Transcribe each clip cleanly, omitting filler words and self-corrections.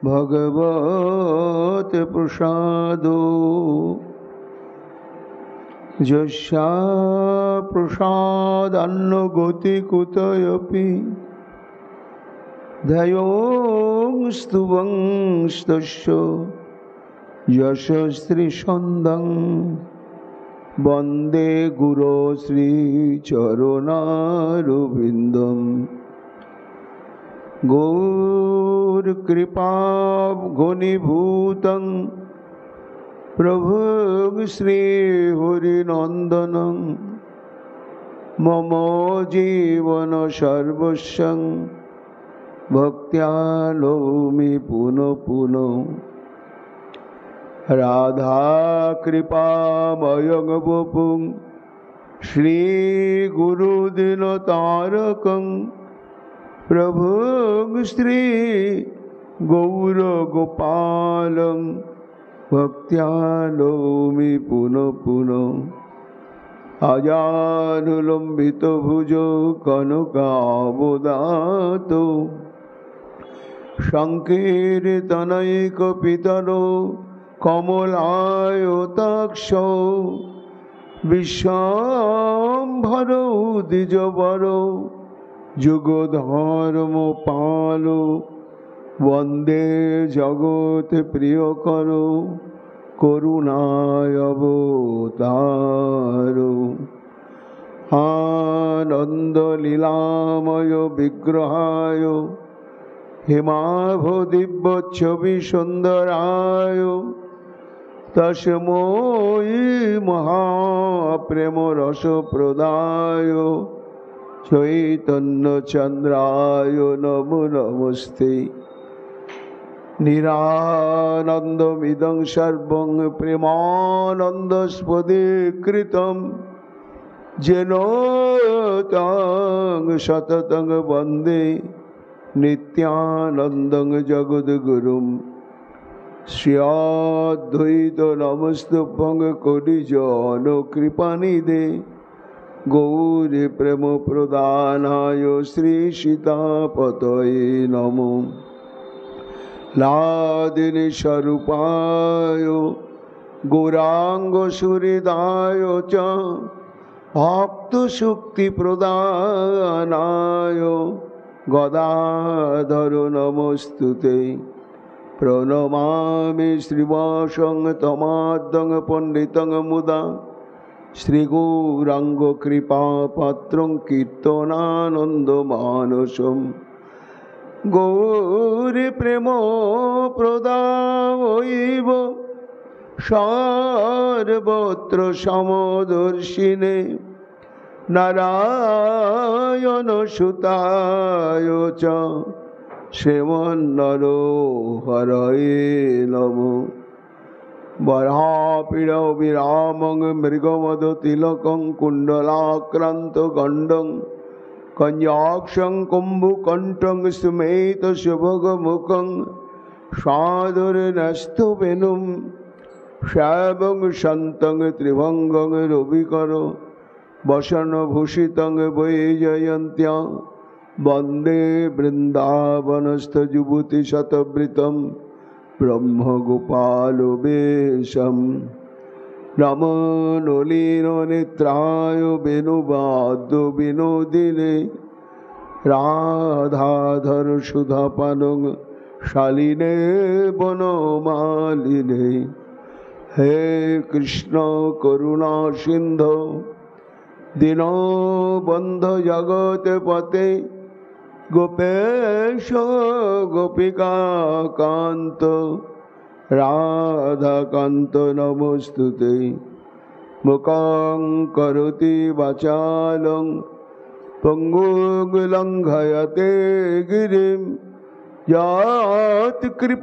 भगवत प्रसादो यस्या प्रसादान्न गति कुतयपि ध्ययोस्तुवंस्तस्य यशस्त्रीछन्दं वन्दे गुरो श्रीचरणारविन्दम् गौरकृपा घनीभूतं प्रभुं श्रीहरिनन्दनं मम जीवन सर्वस्वं भक्त्या नौमि पुनः पुनः राधा कृपामयं वपुं श्रीगुरुदिनतारकं प्रभुं श्री गौरगोपालं भक्त्या नौमि पुनः पुनः अजानुलम्बितभुजो कनकावदातो संकीर्तनैकपितरो कमलायताक्षो विश्वाम्भरो द्विजवरो जुगधर्मपालो वन्दे जगत् प्रियकरो करुणावतारो आनन्दलीलामय विग्रहाय हिमाभदिव्यच्छविसुन्दराय तस्मै महाप्रेमरसप्रदाय चैतन्यचन्द्राय नमो नमस्ते निरानन्दमिदं सर्वं प्रेमानन्दस्पदीकृतं येन तं सततं वन्दे नित्यानन्दं जगद्गुरुं श्रीअद्वैतनमस्तुभ्यं कलिजनकृपानिधे गौरी प्रेमप्रदानाय श्रीसीतापतये नमो लादिनी स्वरूपाय गौरांगसुहृदाय च भक्तशक्तिप्रदानाय गदाधर नमस्तुते प्रणमामि श्रीवासं तमाद्दं पंडितं मुदा श्रीगौरांगकृपापात्रं कीर्तनानन्दमानसम् गौरी प्रेम प्रदायैव सर्वत्र समदर्शिने नारायण सुताय च श्रीमन्नरहरये नमो वराहपीडो विरामं मृगमदतिलकं कुण्डलाक्रान्तगण्डं कन्याक्षं कुम्भकण्ठं स्मेतसुभगमुखं सादरनस्तवेनुं शैवं शन्तं त्रिभङ्गं रविकरो वसनभूषितं वैजयन्त्या वन्दे वृन्दावनस्थयुवतिशतवृतं ब्रह्मगोपालवेशम् नमो नलिननेत्राय वेणुवाद्यविनोदिने राधाधर सुधापानं शालिने वनमालिने हे कृष्ण करुणा सिंधु दीनबन्धु जगत्पते गोपेश गोपिका कांत राधाकांत नमोस्तुते मुखं करोति वाचालं पंगुं लंघयते गिरिं यत्कृपातमहं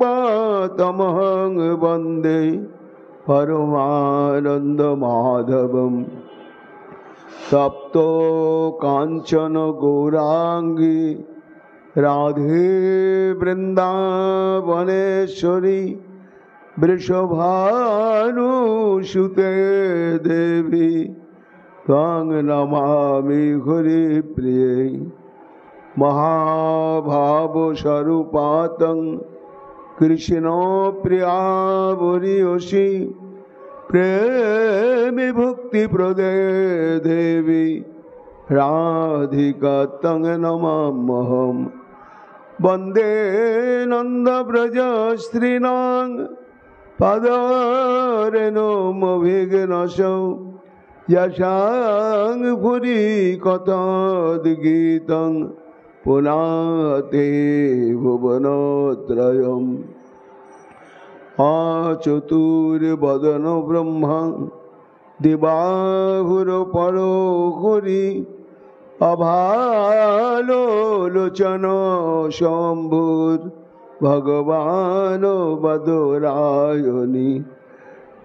वन्दे परमानन्दमाधवम् तप्तो कांचन गौरांगी राधे वृंदावनेश्वरी वृषभानुसुते देवी त्वां नमामि हरिप्रिये महाभावस्वरूपातं কৃষ্ণ প্রিয়া বরিয়সী প্রেমে ভক্তি প্রদে দেবী রাধিকা তং নমাম্যহম বন্দে নন্দ ব্রজ স্ত্রীণাং পাদরেণুমভিঘ্নসৌ যশাং পুরী কথোদ্গীতং পুনাতে ভুবনত্রয়म् আচতুর্বদন ব্রহ্মা দিবাহুর পরহুরি অভালোলোচন শম্ভুর ভগবান বদরায়ণী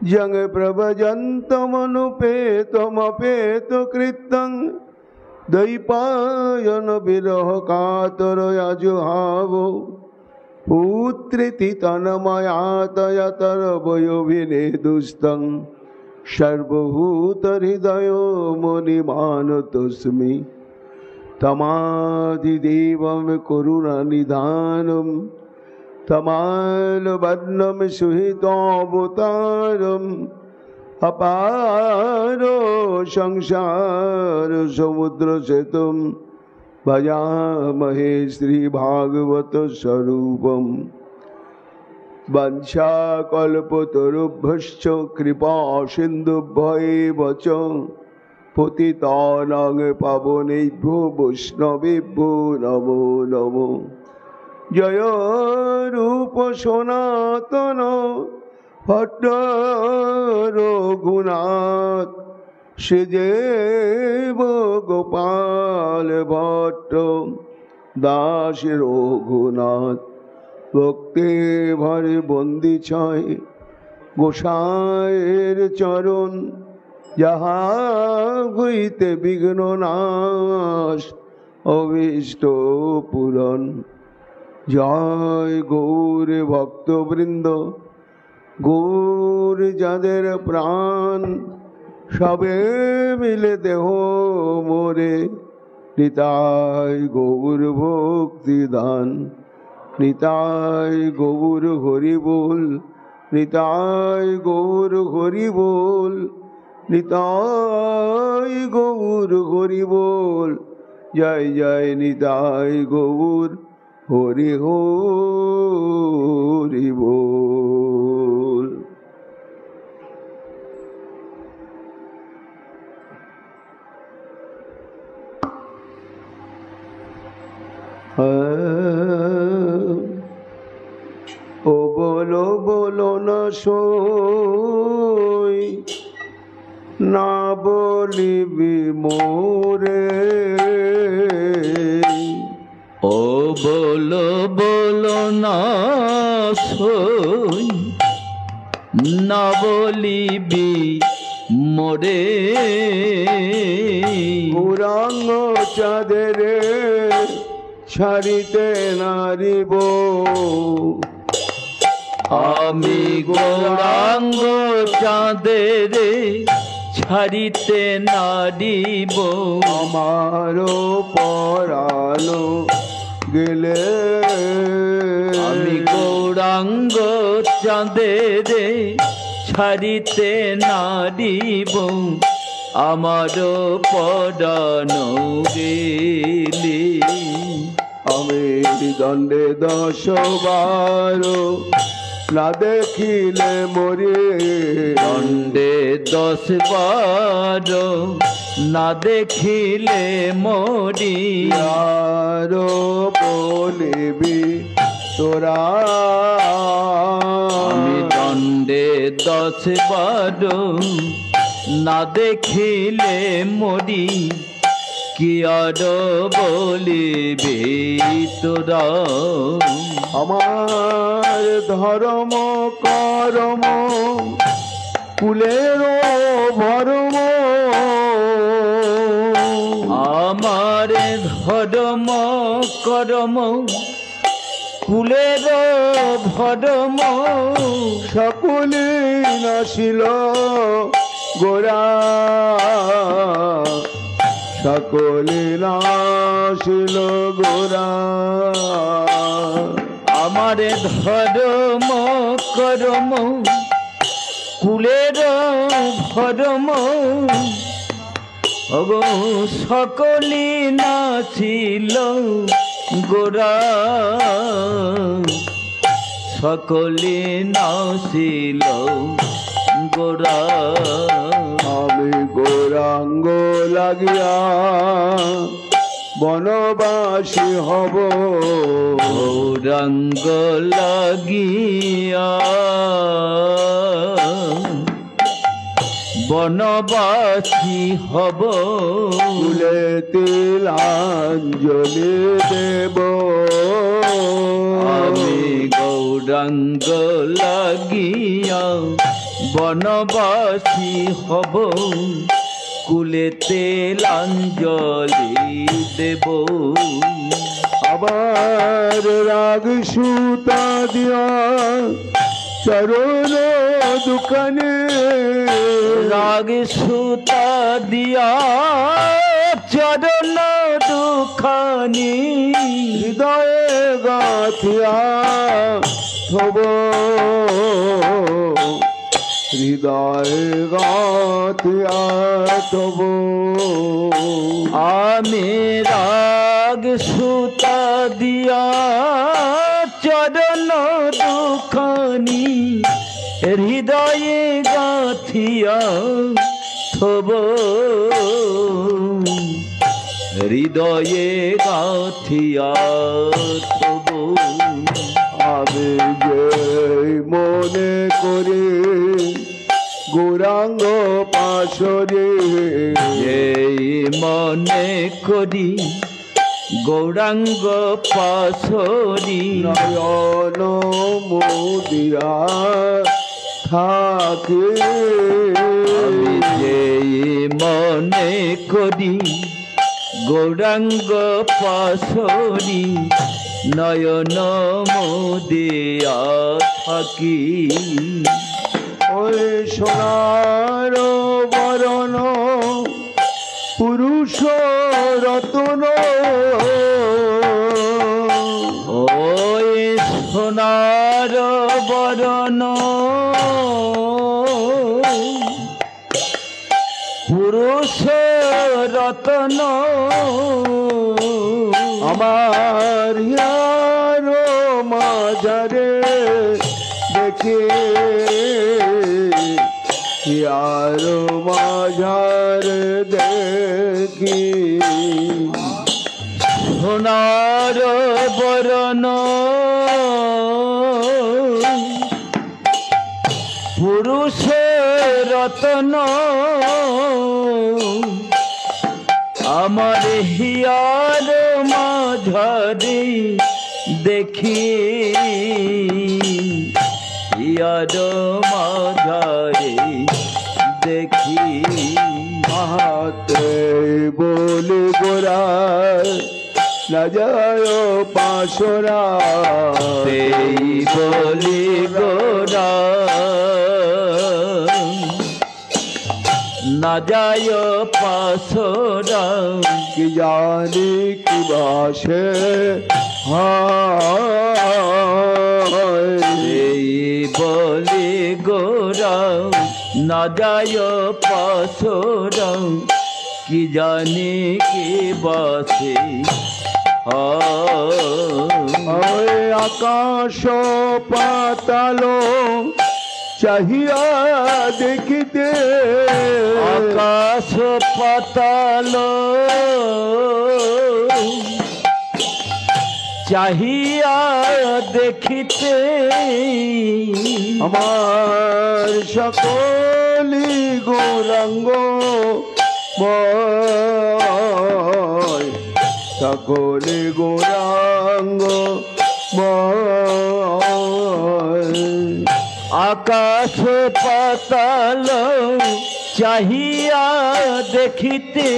জং প্রভজন্তমনুপেতমপেত কৃত্যং দৈপায়ন বিরহ কাতর আজুহাব পুত্রিতি তন্ময়াতয়তর বয়োভিনেদুস্তং সর্বভূত হৃদয় মুনিমানতোস্মি তমাদিদেবম করুণানিধানম তমালবর্ণম সুহিতবতারম অপার সংসার সমুদ্র সেতুম ভজামহে শ্রীভাগবত স্বরূপম বঞ্ছাকল্পতরুভ্যশ্চ কৃপা সিন্ধুভ্যেব চ পতিতানাং পাবনেভ্যো বৈষ্ণবেভ্যো নমো নমো। জয় রূপ সনাতন ভট্ট রঘুনাথ শ্রীদেব গোপাল ভট্ট দাস রঘুনাথ ভক্তি ভরে বন্দি ছয় গোসাইয়ের চরণ যাহা হইতে বিঘ্ন নাশ অভীষ্ট পূরণ। জয় গৌর ভক্তবৃন্দ গৌর যাদের প্রাণ সবে মিলে দেহ মোরে নিতাই গৌর ভক্তি দান নিতাই গৌর হরি বল নিতাই গৌর হরি বল নিতাই গৌর হরি বল জয় জয় নিতাই গৌর হরি হরি বল। ও বলো বলো না সই না বলিবি মোরে ও বলো বলো না সই না বলিবি মোরে গৌরাঙ্গ চাঁদের ছাড়িতে নারিব আমি গৌরাঙ্গ চাঁদের ছাড়িতে নারিব আমার পরানো গেলে আমি গৌরাঙ্গ চাঁদের ছাড়িতে নারিব আমার পরানো গেলে আমি দণ্ডে 10 না দেখিলে মরে দণ্ডে 10 না দেখিলে মরি আর বলিবি তোরা আমি দণ্ডে 10 না দেখিলে মরি কি আর বলিবি তোরা আমার ধর্ম করম কুলের ভরম আমার ধর্ম করম কুলের ভরম সকলে নাশিল গোরা সকলে নাশিল গোরা আমার ধর্ম করম কুলের ভরম ওগো সকলি নাছিল গোরা সকলি নাছিল গোরা আমি গৌরাঙ্গ লাগিয়া বনবাসী হব গৌরাঙ্গ লাগিয়া বনবাসী হব কুলে তিলাঞ্জলি দেব আমি গৌরাঙ্গ লাগিয়া বনবাসী হব কুলে তেলাঞ্জলি দেব আবার রাগ সুতা দিয়া চরণ দোকানে রাগ সুতা দিয়া চরণ দুখানি হৃদয়ে গাথিয়া থব হৃদয়ে গাথিয়া থব আমি রাগ সুতা দিয়া চরণ দুখানি হৃদয়ে গাথিয়া থব হৃদয়ে গাথিয়া থব আমি যে মনে করি গৌরাঙ্গ পাশরে এই মনে করি গৌরাঙ্গ পাশরি নয়ন মুদিয়া থাকে আমি যেই মনে করি গৌরাঙ্গ পাশরি নয়ন মুদিয়া থাকি ওই সোনার বরণ পুরুষ রতন ওই সোনার বরণ পুরুষ রতন আমার হিয়ার মাঝারে দেখে হিয়ার মাঝার দেখি সোনার বরণ পুরুষ রতন আমার হিয়ার মাঝারে দেখি হিয়ার মাঝারে দেখি হাতে বলে গোরা না যায় পাশরা এই বলি গোরা না যায় পাশরা কি জানি কি বাসে এই বলি গোরা না যায় পাশরা কি জানি কি বাসে আকাশ পাতাল চাহিয়া দেখিতে আকাশ পাতাল চাহিয়া দেখিতে আমার সকলি গৌরাঙ্গ সকলে গৌরাঙ্গ আকাশ পাতাল চাহিয়া দেখিতে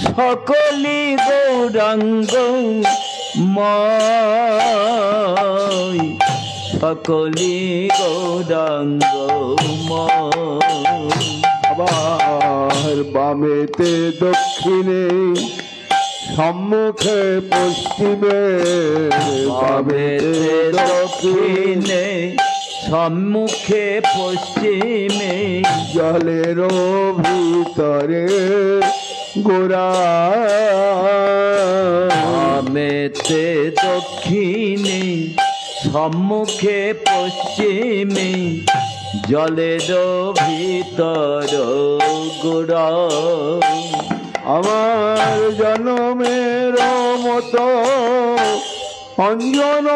সকলি গৌরাঙ্গ সকলি গৌরাঙ্গ আবার বামেতে দক্ষিণে সম্মুখে পশ্চিমে বামেতে দক্ষিণে সম্মুখে পশ্চিমে জলের ভিতরে গোরা বামেতে দক্ষিণে সম্মুখে পশ্চিমে জলের ভিতর গোড়া আমার জনমের মতো অঞ্জন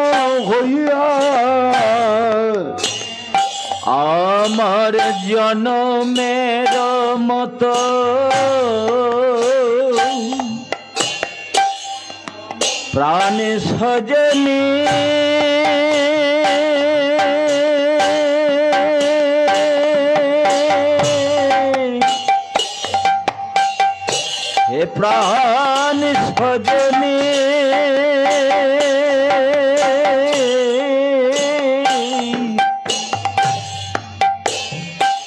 হইয়া আমার জনমের মতো প্রাণ সজনী হে প্রাণ সজনী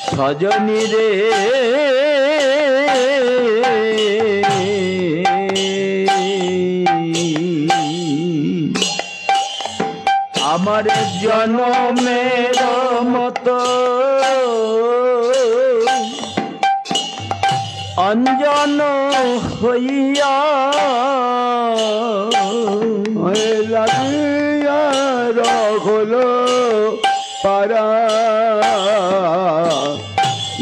সজনী রে আমার জনমের মতো অঞ্জন হইয়া লাগিয়া রহল পারা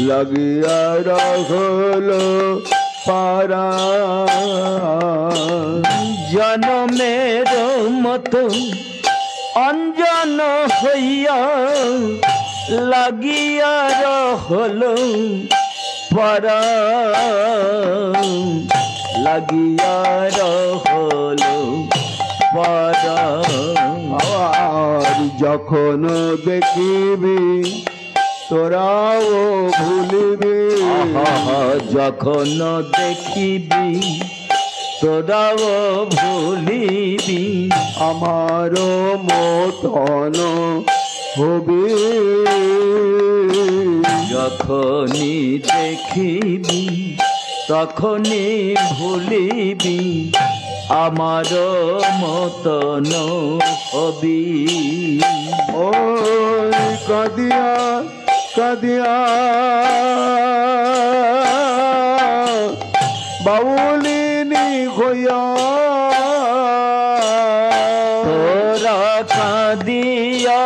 লাগিয়া রহল পারা জনমের মতো অঞ্জন হইয়া লাগিয়া রহল পারা লাগিয়া রহল পারা আর যখন দেখিবি তোরাও ভুলিবি আহা যখন দেখিবি তোরাও ভুলিবি আমার মতন হবি যখনই দেখিবি তখনই ভুলিবি আমার মতন হবি ওই কাঁদিয়া কাঁদিয়া বাউলিনী হইয়া তোরা কাঁদিয়া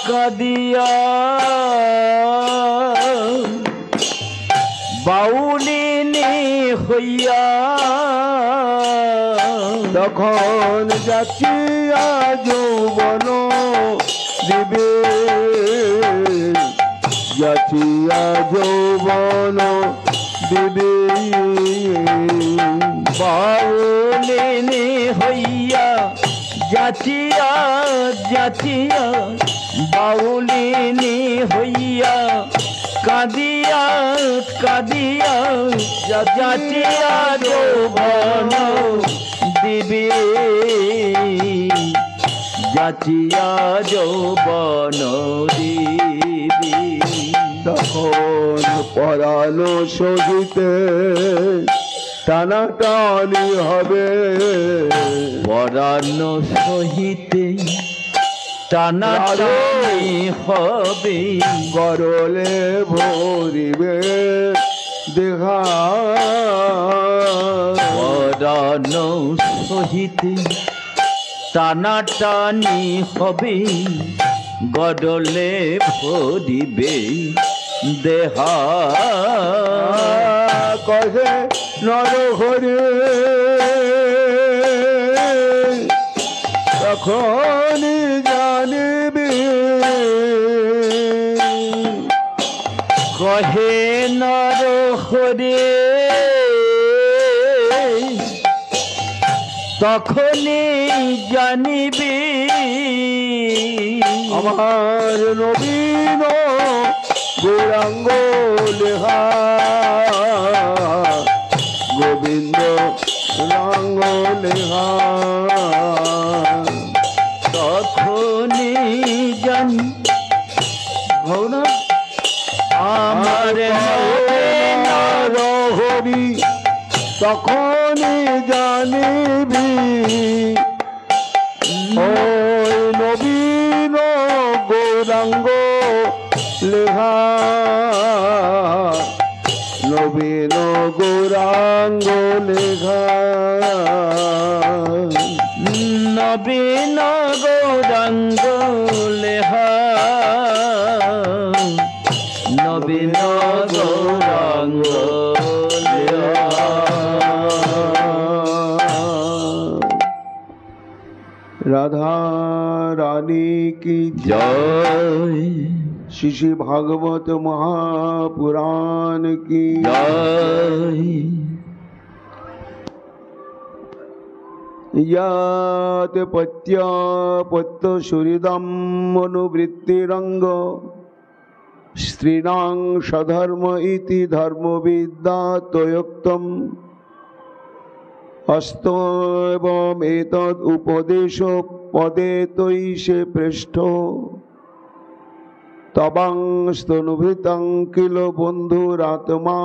কাঁদিয়া বাউলিনী হইয়া তখন যাচিয়া যৌবন দিবে যাচিয়া যৌবন দিবে বাউলিনী হইয়া যাচিয়া যাচিয়া বাউলিনী হইয়া কাঁদিয়া কাঁদিয়া যাচিয়া যৌবন দিবে যাচিয়া যৌবন দিবি তখন পরালো সহিতে টানাটানি হবে পরাণ সহিতে টানাটানি হবে গরলে ভরিবে দেখা পরাণ সহিতে টানাটানি হবে গডলে ভরিবে দেহা কহে নর হরে তখন জানিবি কহে নর হরে তখনই জানিবি আমার নবীন গৌরাঙ্গ লেহা গোবিন্দ রাঙ্গ লেহা তখনই জানি ভৌনা আমার হরি তখন গানে জানিবি ওই নবীন গৌরাঙ্গ লেখা নবীন গৌরাঙ্গ লেখা নবীন গৌরাঙ্গ লেহা নবীন গৌরাঙ্গ লেহা। রাধা রানী কি জয় শ্রী শ্রী ভাগবত মহাপুরাণ কি জয় ইয়াত পত্য সুহৃদম মনুবৃত্তিরঙ্গ স্ত্রীণাং সধর্ম ইতি ধর্মবিদ্যাতয়োক্তম অস্তবম এতদ উপদেশ পদে তৈষে পৃষ্ঠ তবাংস্তনুভৃতং কিল বন্ধুরাত্মা।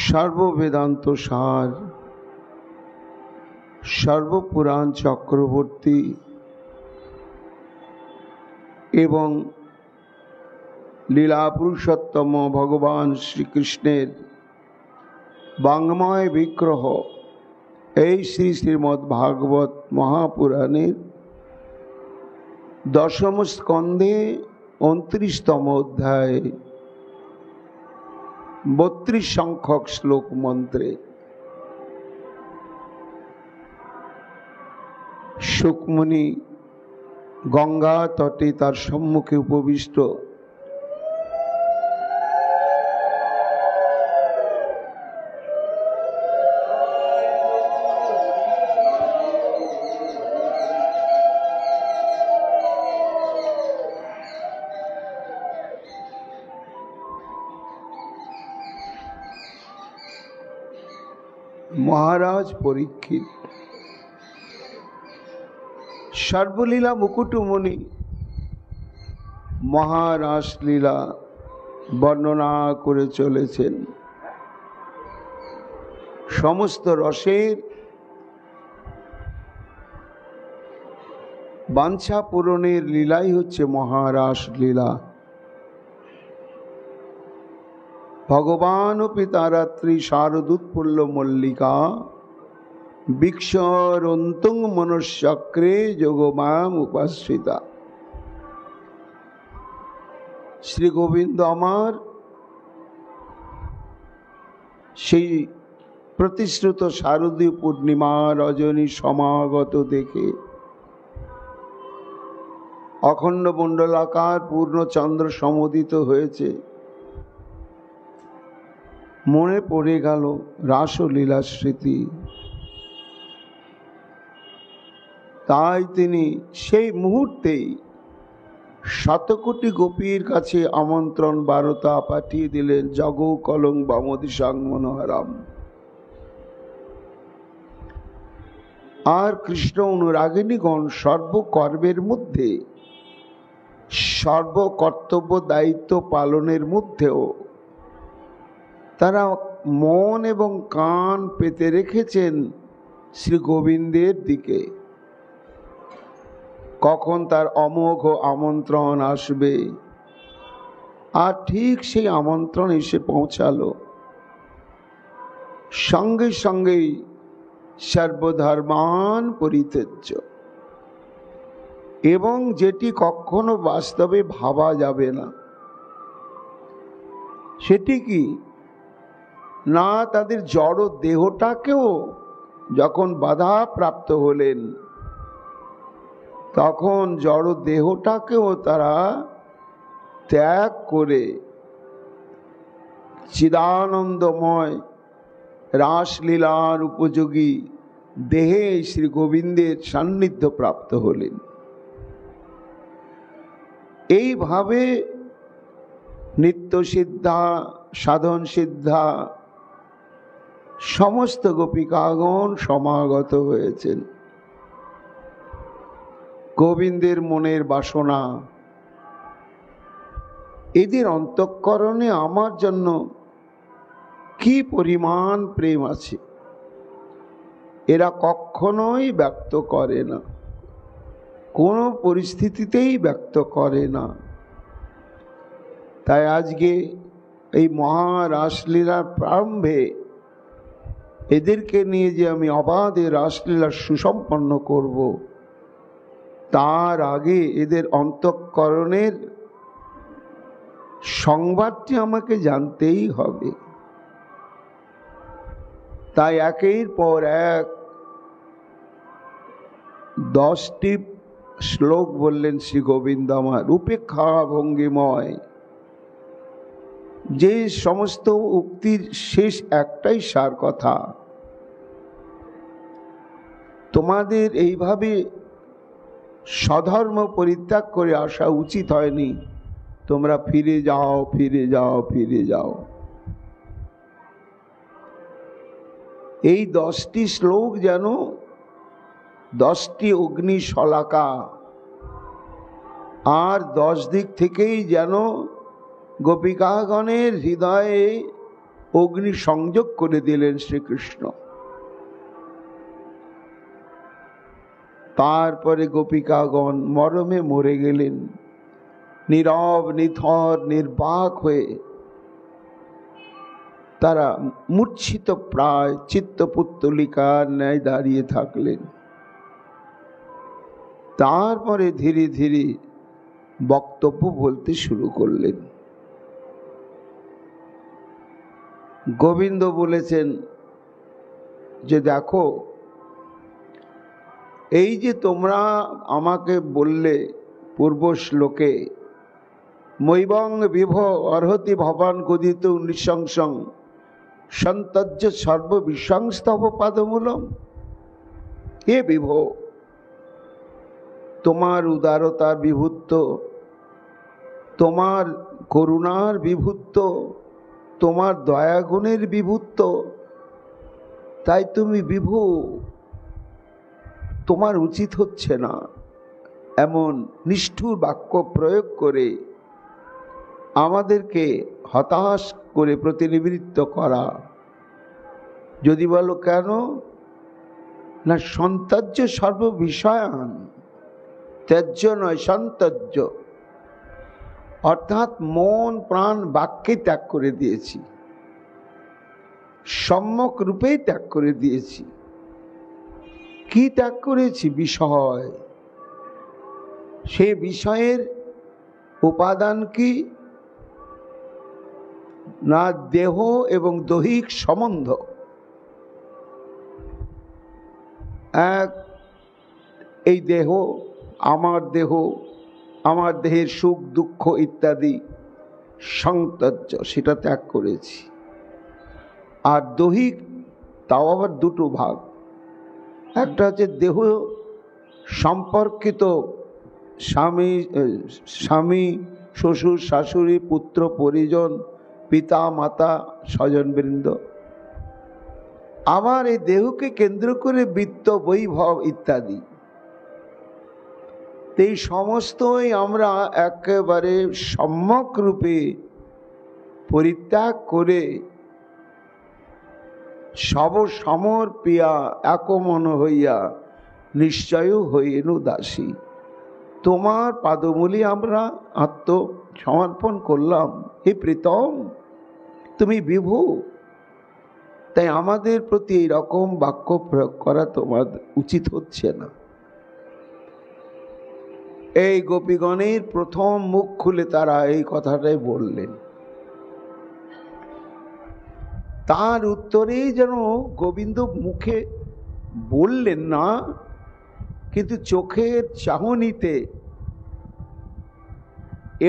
সর্ববেদান্ত সার সর্বপুরাণ চক্রবর্তী এবং লীলা পুরুষোত্তম ভগবান শ্রীকৃষ্ণের বাংময় বিগ্রহ এই শ্রী শ্রীমদ্ ভাগবত মহাপুরাণের দশম স্কন্ধে 29তম অধ্যায় 32 সংখ্যক শ্লোক মন্ত্রে শুকমুনি গঙ্গা তটে তার সম্মুখে উপবিষ্ট মহারাজ পরীক্ষিত সর্বলীলা মুকুটমণি মহারাস লীলা বর্ণনা করে চলেছেন। সমস্ত রসের বাঞ্ছা পূরণের লীলাই হচ্ছে মহারাস লীলা। ভগবান ও পিতারাত্রি শারদুৎফুল্ল মল্লিকা বিক্ষরন্তং মনশ্চক্রে যোগমাম উপাশ্রিতা। শ্রী গোবিন্দ আমার সেই প্রতিশ্রুত শারদীয় পূর্ণিমা রজনী সমাগত দেখে অখণ্ড মণ্ডলাকার পূর্ণচন্দ্র সমুদিত হয়েছে, মনে পড়ে গেল রাসলীলা স্মৃতি। তাই তিনি সেই মুহূর্তেই শতকোটি গোপীর কাছে আমন্ত্রণ বার্তা পাঠিয়ে দিলেন, জগৌ কলং বামদিশাং মনোহরাম। আর কৃষ্ণ অনুরাগিনীগণ সর্বকর্মের মধ্যে সর্বকর্তব্য দায়িত্ব পালনের মধ্যেও তারা মন এবং কান পেতে রেখেছেন শ্রী গোবিন্দের দিকে। কখন তার অমোঘ আমন্ত্রণ আসবে, আর ঠিক সেই আমন্ত্রণ এসে পৌঁছালো। সঙ্গে সঙ্গেই সর্বধর্মান পরিত্যাজ্য, এবং যেটি কখনো বাস্তবে ভাবা যাবে না, সেটি কি না, তাদের জড় দেহটাকেও যখন বাধা প্রাপ্ত হলেন তখন জড় দেহটাকেও তারা ত্যাগ করে চিদানন্দময় রাসলীলার উপযোগী দেহে শ্রী গোবিন্দের সান্নিধ্য প্রাপ্ত হলেন। এইভাবে নিত্য সিদ্ধা, সাধন সিদ্ধা সমস্ত গোপিকাগণ সমাগত হয়েছেন। গোবিন্দের মনের বাসনা এদের অন্তঃকরণে আমার জন্য কি পরিমাণ প্রেম আছে এরা কখনোই ব্যক্ত করে না, কোনো পরিস্থিতিতেই ব্যক্ত করে না। তাই আজকে এই মহা রাসলীলার প্রারম্ভে এদেরকে নিয়ে যে আমি অবাধে রাসলীলা সুসম্পন্ন করব, তার আগে এদের অন্তঃকরণের সংবাদটি আমাকে জানতেই হবে। তাই একের পর এক 10টি শ্লোক বললেন শ্রী গোবিন্দ আমার, উপেক্ষা ভঙ্গিময়। যে সমস্ত উক্তির শেষ একটাই সার কথা, তোমাদের এইভাবে স্বধর্ম পরিত্যাগ করে আসা উচিত হয়নি, তোমরা ফিরে যাও, ফিরে যাও, ফিরে যাও। এই 10টি শ্লোক যেন 10টি অগ্নি শলাকা, আর 10 দিক থেকেই যেন গোপিকাগণের হৃদয়ে অগ্নি সংযোগ করে দিলেন শ্রীকৃষ্ণ। তারপরে গোপিকাগণ মরমে মরে গেলেন, নীরব নিথর নির্বাক হয়ে তারা মূর্ছিত প্রায় চিত্তপুত্তলিকার ন্যায় দাঁড়িয়ে থাকলেন। তারপরে ধীরে ধীরে বক্তব্য বলতে শুরু করলেন। গোবিন্দ বলেছেন যে দেখো, এই যে তোমরা আমাকে বললে পূর্ব শ্লোকে, মৈবং বিভ অর্হতি ভবান গদিত নৃশংসং সন্তজ্য সর্ববিশংস্তব পাদমূলম। এ বিভ, তোমার উদারতার বিভূত, তোমার করুণার বিভূত, তোমার দয়াগুণের বিভূত, তাই তুমি বিভু, তোমার উচিত হচ্ছে না এমন নিষ্ঠুর বাক্য প্রয়োগ করে আমাদেরকে হতাশ করে প্রতিনিবৃত্ত করা। যদি বলো কেন, না সন্তজ্য সর্ববিষয়ান, ত্যায্য নয় সন্তজ্য, অর্থাৎ মন প্রাণ বাক্যে ত্যাগ করে দিয়েছি, সম্যক রূপেই ত্যাগ করে দিয়েছি। কি ত্যাগ করেছি? বিষয়। সে বিষয়ের উপাদান কি? না দেহ এবং দৈহিক সম্বন্ধ। এক, এই দেহ, আমার দেহ, আমার দেহের সুখ দুঃখ ইত্যাদি সংতজ্য, সেটা ত্যাগ করেছি। আর দৈহিক, তাও আবার দুটো ভাগ। একটা হচ্ছে দেহ সম্পর্কিত স্বামী শ্বশুর শাশুড়ি পুত্র পরিজন পিতা মাতা স্বজনবৃন্দ, আবার এই দেহকে কেন্দ্র করে বিত্ত বৈভব ইত্যাদি। এই সমস্তই আমরা একেবারে সম্যক রূপে পরিত্যাগ করে সব সমর্পিয়া একমন হইয়া নিশ্চয় হইনু দাসী। তোমার পাদমূলে আমরা আত্মসমর্পণ করলাম। হে প্রীতম, তুমি বিভু, তাই আমাদের প্রতি এইরকম বাক্য প্রয়োগ করা তোমার উচিত হচ্ছে না। এই গোপীগণের প্রথম মুখ খুলে তারা এই কথাটাই বললেন। তার উত্তরেই যেন গোবিন্দ মুখে বললেন না, কিন্তু চোখের চাহনিতে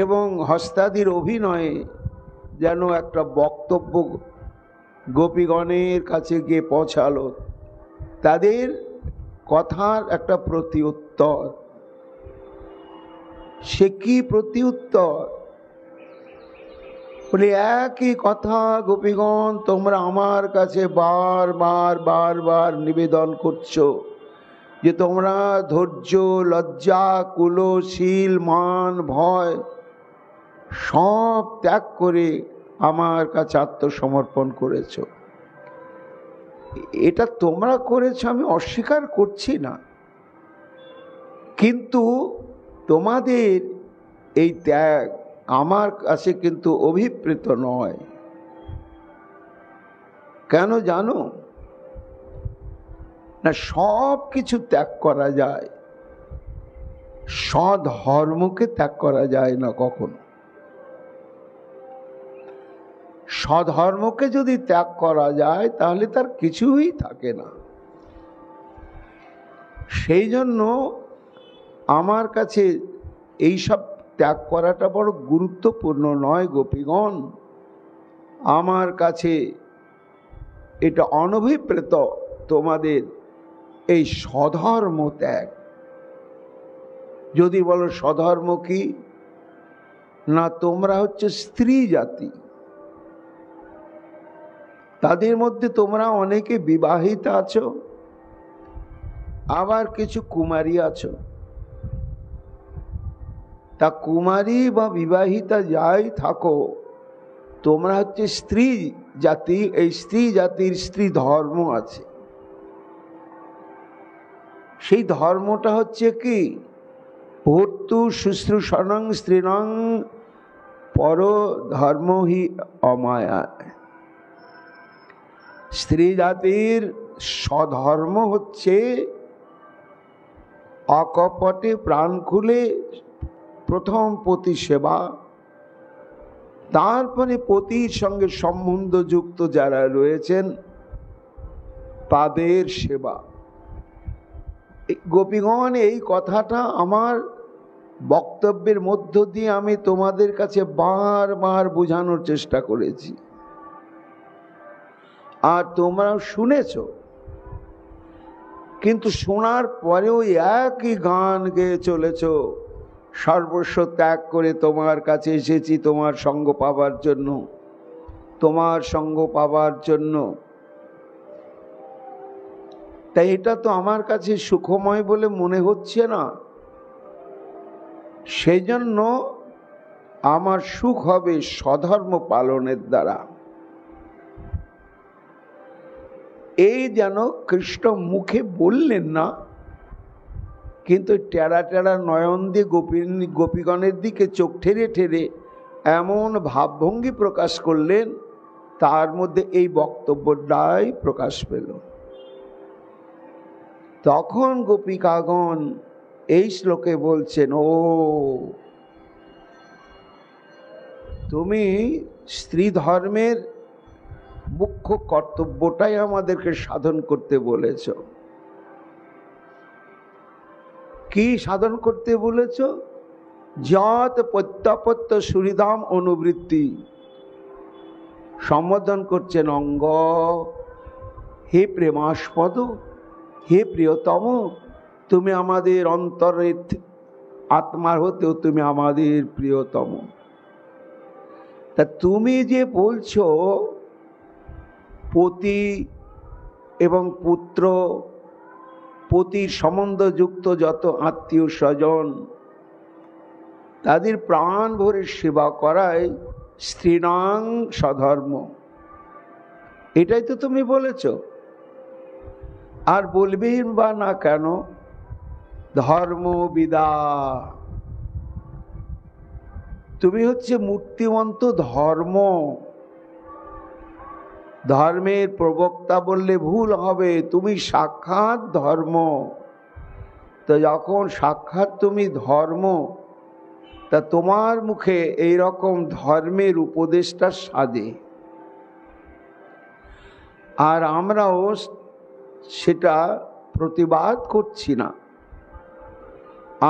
এবং হস্তাদির অভিনয়ে যেন একটা বক্তব্য গোপীগণের কাছে গিয়ে পৌঁছালো, তাদের কথার একটা প্রতি উত্তর। সে কি প্রতি উত্তর? বলে একই কথা, গোপীগণ তোমরা আমার কাছে বারবার বারবার নিবেদন করছো যে তোমরা ধৈর্য লজ্জা কুল শীল মান ভয় সব ত্যাগ করে আমার কাছে আত্মসমর্পণ করেছো। এটা তোমরা করেছো, আমি অস্বীকার করছি না, কিন্তু তোমাদের এই ত্যাগ আমার কাছে কিন্তু অভিপ্রেত নয়। কেন জানো না? সব কিছু ত্যাগ করা যায়, স্বধর্মকে ত্যাগ করা যায় না কখনো। স্বধর্মকে যদি ত্যাগ করা যায় তাহলে তার কিছুই থাকে না। সেই জন্য আমার কাছে এইসব ত্যাগ করাটা বড় গুরুত্বপূর্ণ নয় গোপীগণ। আমার কাছে এটা অনভিপ্রেত তোমাদের এই স্বধর্ম ত্যাগ। যদি বলো স্বধর্ম কি না, তোমরা হচ্ছে স্ত্রী জাতি, তাদের মধ্যে তোমরা অনেকে বিবাহিতা আছো, আবার কিছু কুমারী আছো। তা কুমারী বা বিবাহিতা যাই থাকো, তোমরা হচ্ছে স্ত্রী জাতি। এই স্ত্রী জাতির স্ত্রী ধর্ম আছে। সেই ধর্মটা হচ্ছে কি? ভর্তু শুশ্রূষণং স্ত্রীণং পর ধর্ম হি অমায়া। স্ত্রী জাতির স্বধর্ম হচ্ছে অকপটে প্রাণ খুলে প্রথম পতি সেবা, তারপরে পতির সঙ্গে সম্বন্ধযুক্ত যারা রয়েছেন তাদের সেবা। গোপীগণ, এই কথাটা আমার বক্তব্যের মধ্য দিয়ে আমি তোমাদের কাছে বারবার বোঝানোর চেষ্টা করেছি, আর তোমরাও শুনেছ। কিন্তু শোনার পরেও একই গান গেয়ে চলেছ, সর্বস্ব ত্যাগ করে তোমার কাছে এসেছি তোমার সঙ্গ পাবার জন্য, তোমার সঙ্গ পাবার জন্য। তাই এটা তো আমার কাছে সুখময় বলে মনে হচ্ছে না। সেই জন্য আমার সুখ হবে স্বধর্ম পালনের দ্বারা। এই যেন কৃষ্ণ মুখে বললেন না, কিন্তু টেরা টেরা নয়ন দিয়ে গোপীগণের দিকে চোখ ঠেরে ঠেরে এমন ভাবভঙ্গি প্রকাশ করলেন, তার মধ্যে এই বক্তব্যটাই প্রকাশ পেল। তখন গোপিকাগণ এই শ্লোকে বলছেন, ও তুমি স্ত্রী ধর্মের মুখ্য কর্তব্যটাই আমাদেরকে সাধন করতে বলেছ। কি সাধন করতে বলেছ? যত প্রত্যাপত্য সুরিধাম অনুবৃত্তি। সম্বোধন করছেন অঙ্গ, হে প্রেমাস্পদ, হে প্রিয়তম, তুমি আমাদের অন্তরের আত্মার হতেও তুমি আমাদের প্রিয়তম। তা তুমি যে বলছো পতি এবং পুত্র, পতির সম্বন্ধযুক্ত যত আত্মীয় স্বজন, তাদের প্রাণ ভরে সেবা করাই স্ত্রীণাং স্বধর্ম। এটাই তো তুমি বলেছ। আর বলবেই বা না কেন? ধর্মবিদা, তুমি হচ্ছে মূর্তিমন্ত ধর্ম। ধর্মের প্রবক্তা বললে ভুল হবে, তুমি সাক্ষাৎ ধর্ম। তো যখন সাক্ষাৎ তুমি ধর্ম, তা তোমার মুখে এই রকম ধর্মের উপদেশটা সাজে, আর আমরাও সেটা প্রতিবাদ করছি না।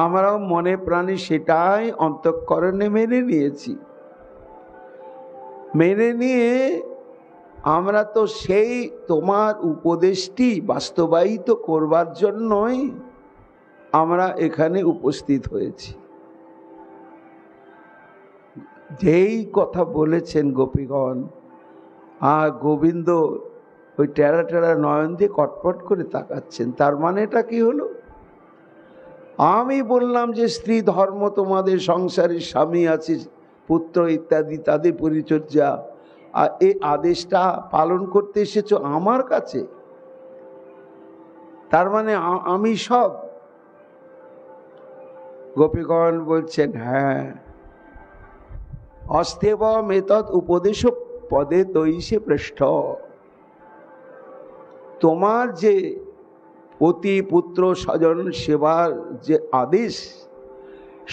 আমরাও মনে প্রাণে সেটাই অন্তঃকরণে মেনে নিয়েছি। মেনে নিয়ে আমরা তো সেই তোমার উপদেশটি বাস্তবায়িত করবার জন্যই আমরা এখানে উপস্থিত হয়েছি। যেই কথা বলেছেন গোপীগণ, আর গোবিন্দ ওই টেরা টেরা নয়ন দিয়ে কটপট করে তাকাচ্ছেন। তার মানে এটা কি হলো? আমি বললাম যে স্ত্রী ধর্ম, তোমাদের সংসারে স্বামী আছে, পুত্র ইত্যাদি তাদের পরিচর্যা, আর এই আদেশটা পালন করতে এসেছো আমার কাছে, তার মানে আমি সব। গোপীগণ বলছেন হ্যাঁ, অস্তেব মেতদ উপদেশ পদে তৈষে পৃষ্ঠ। তোমার যে পতি পুত্র স্বজন সেবার যে আদেশ,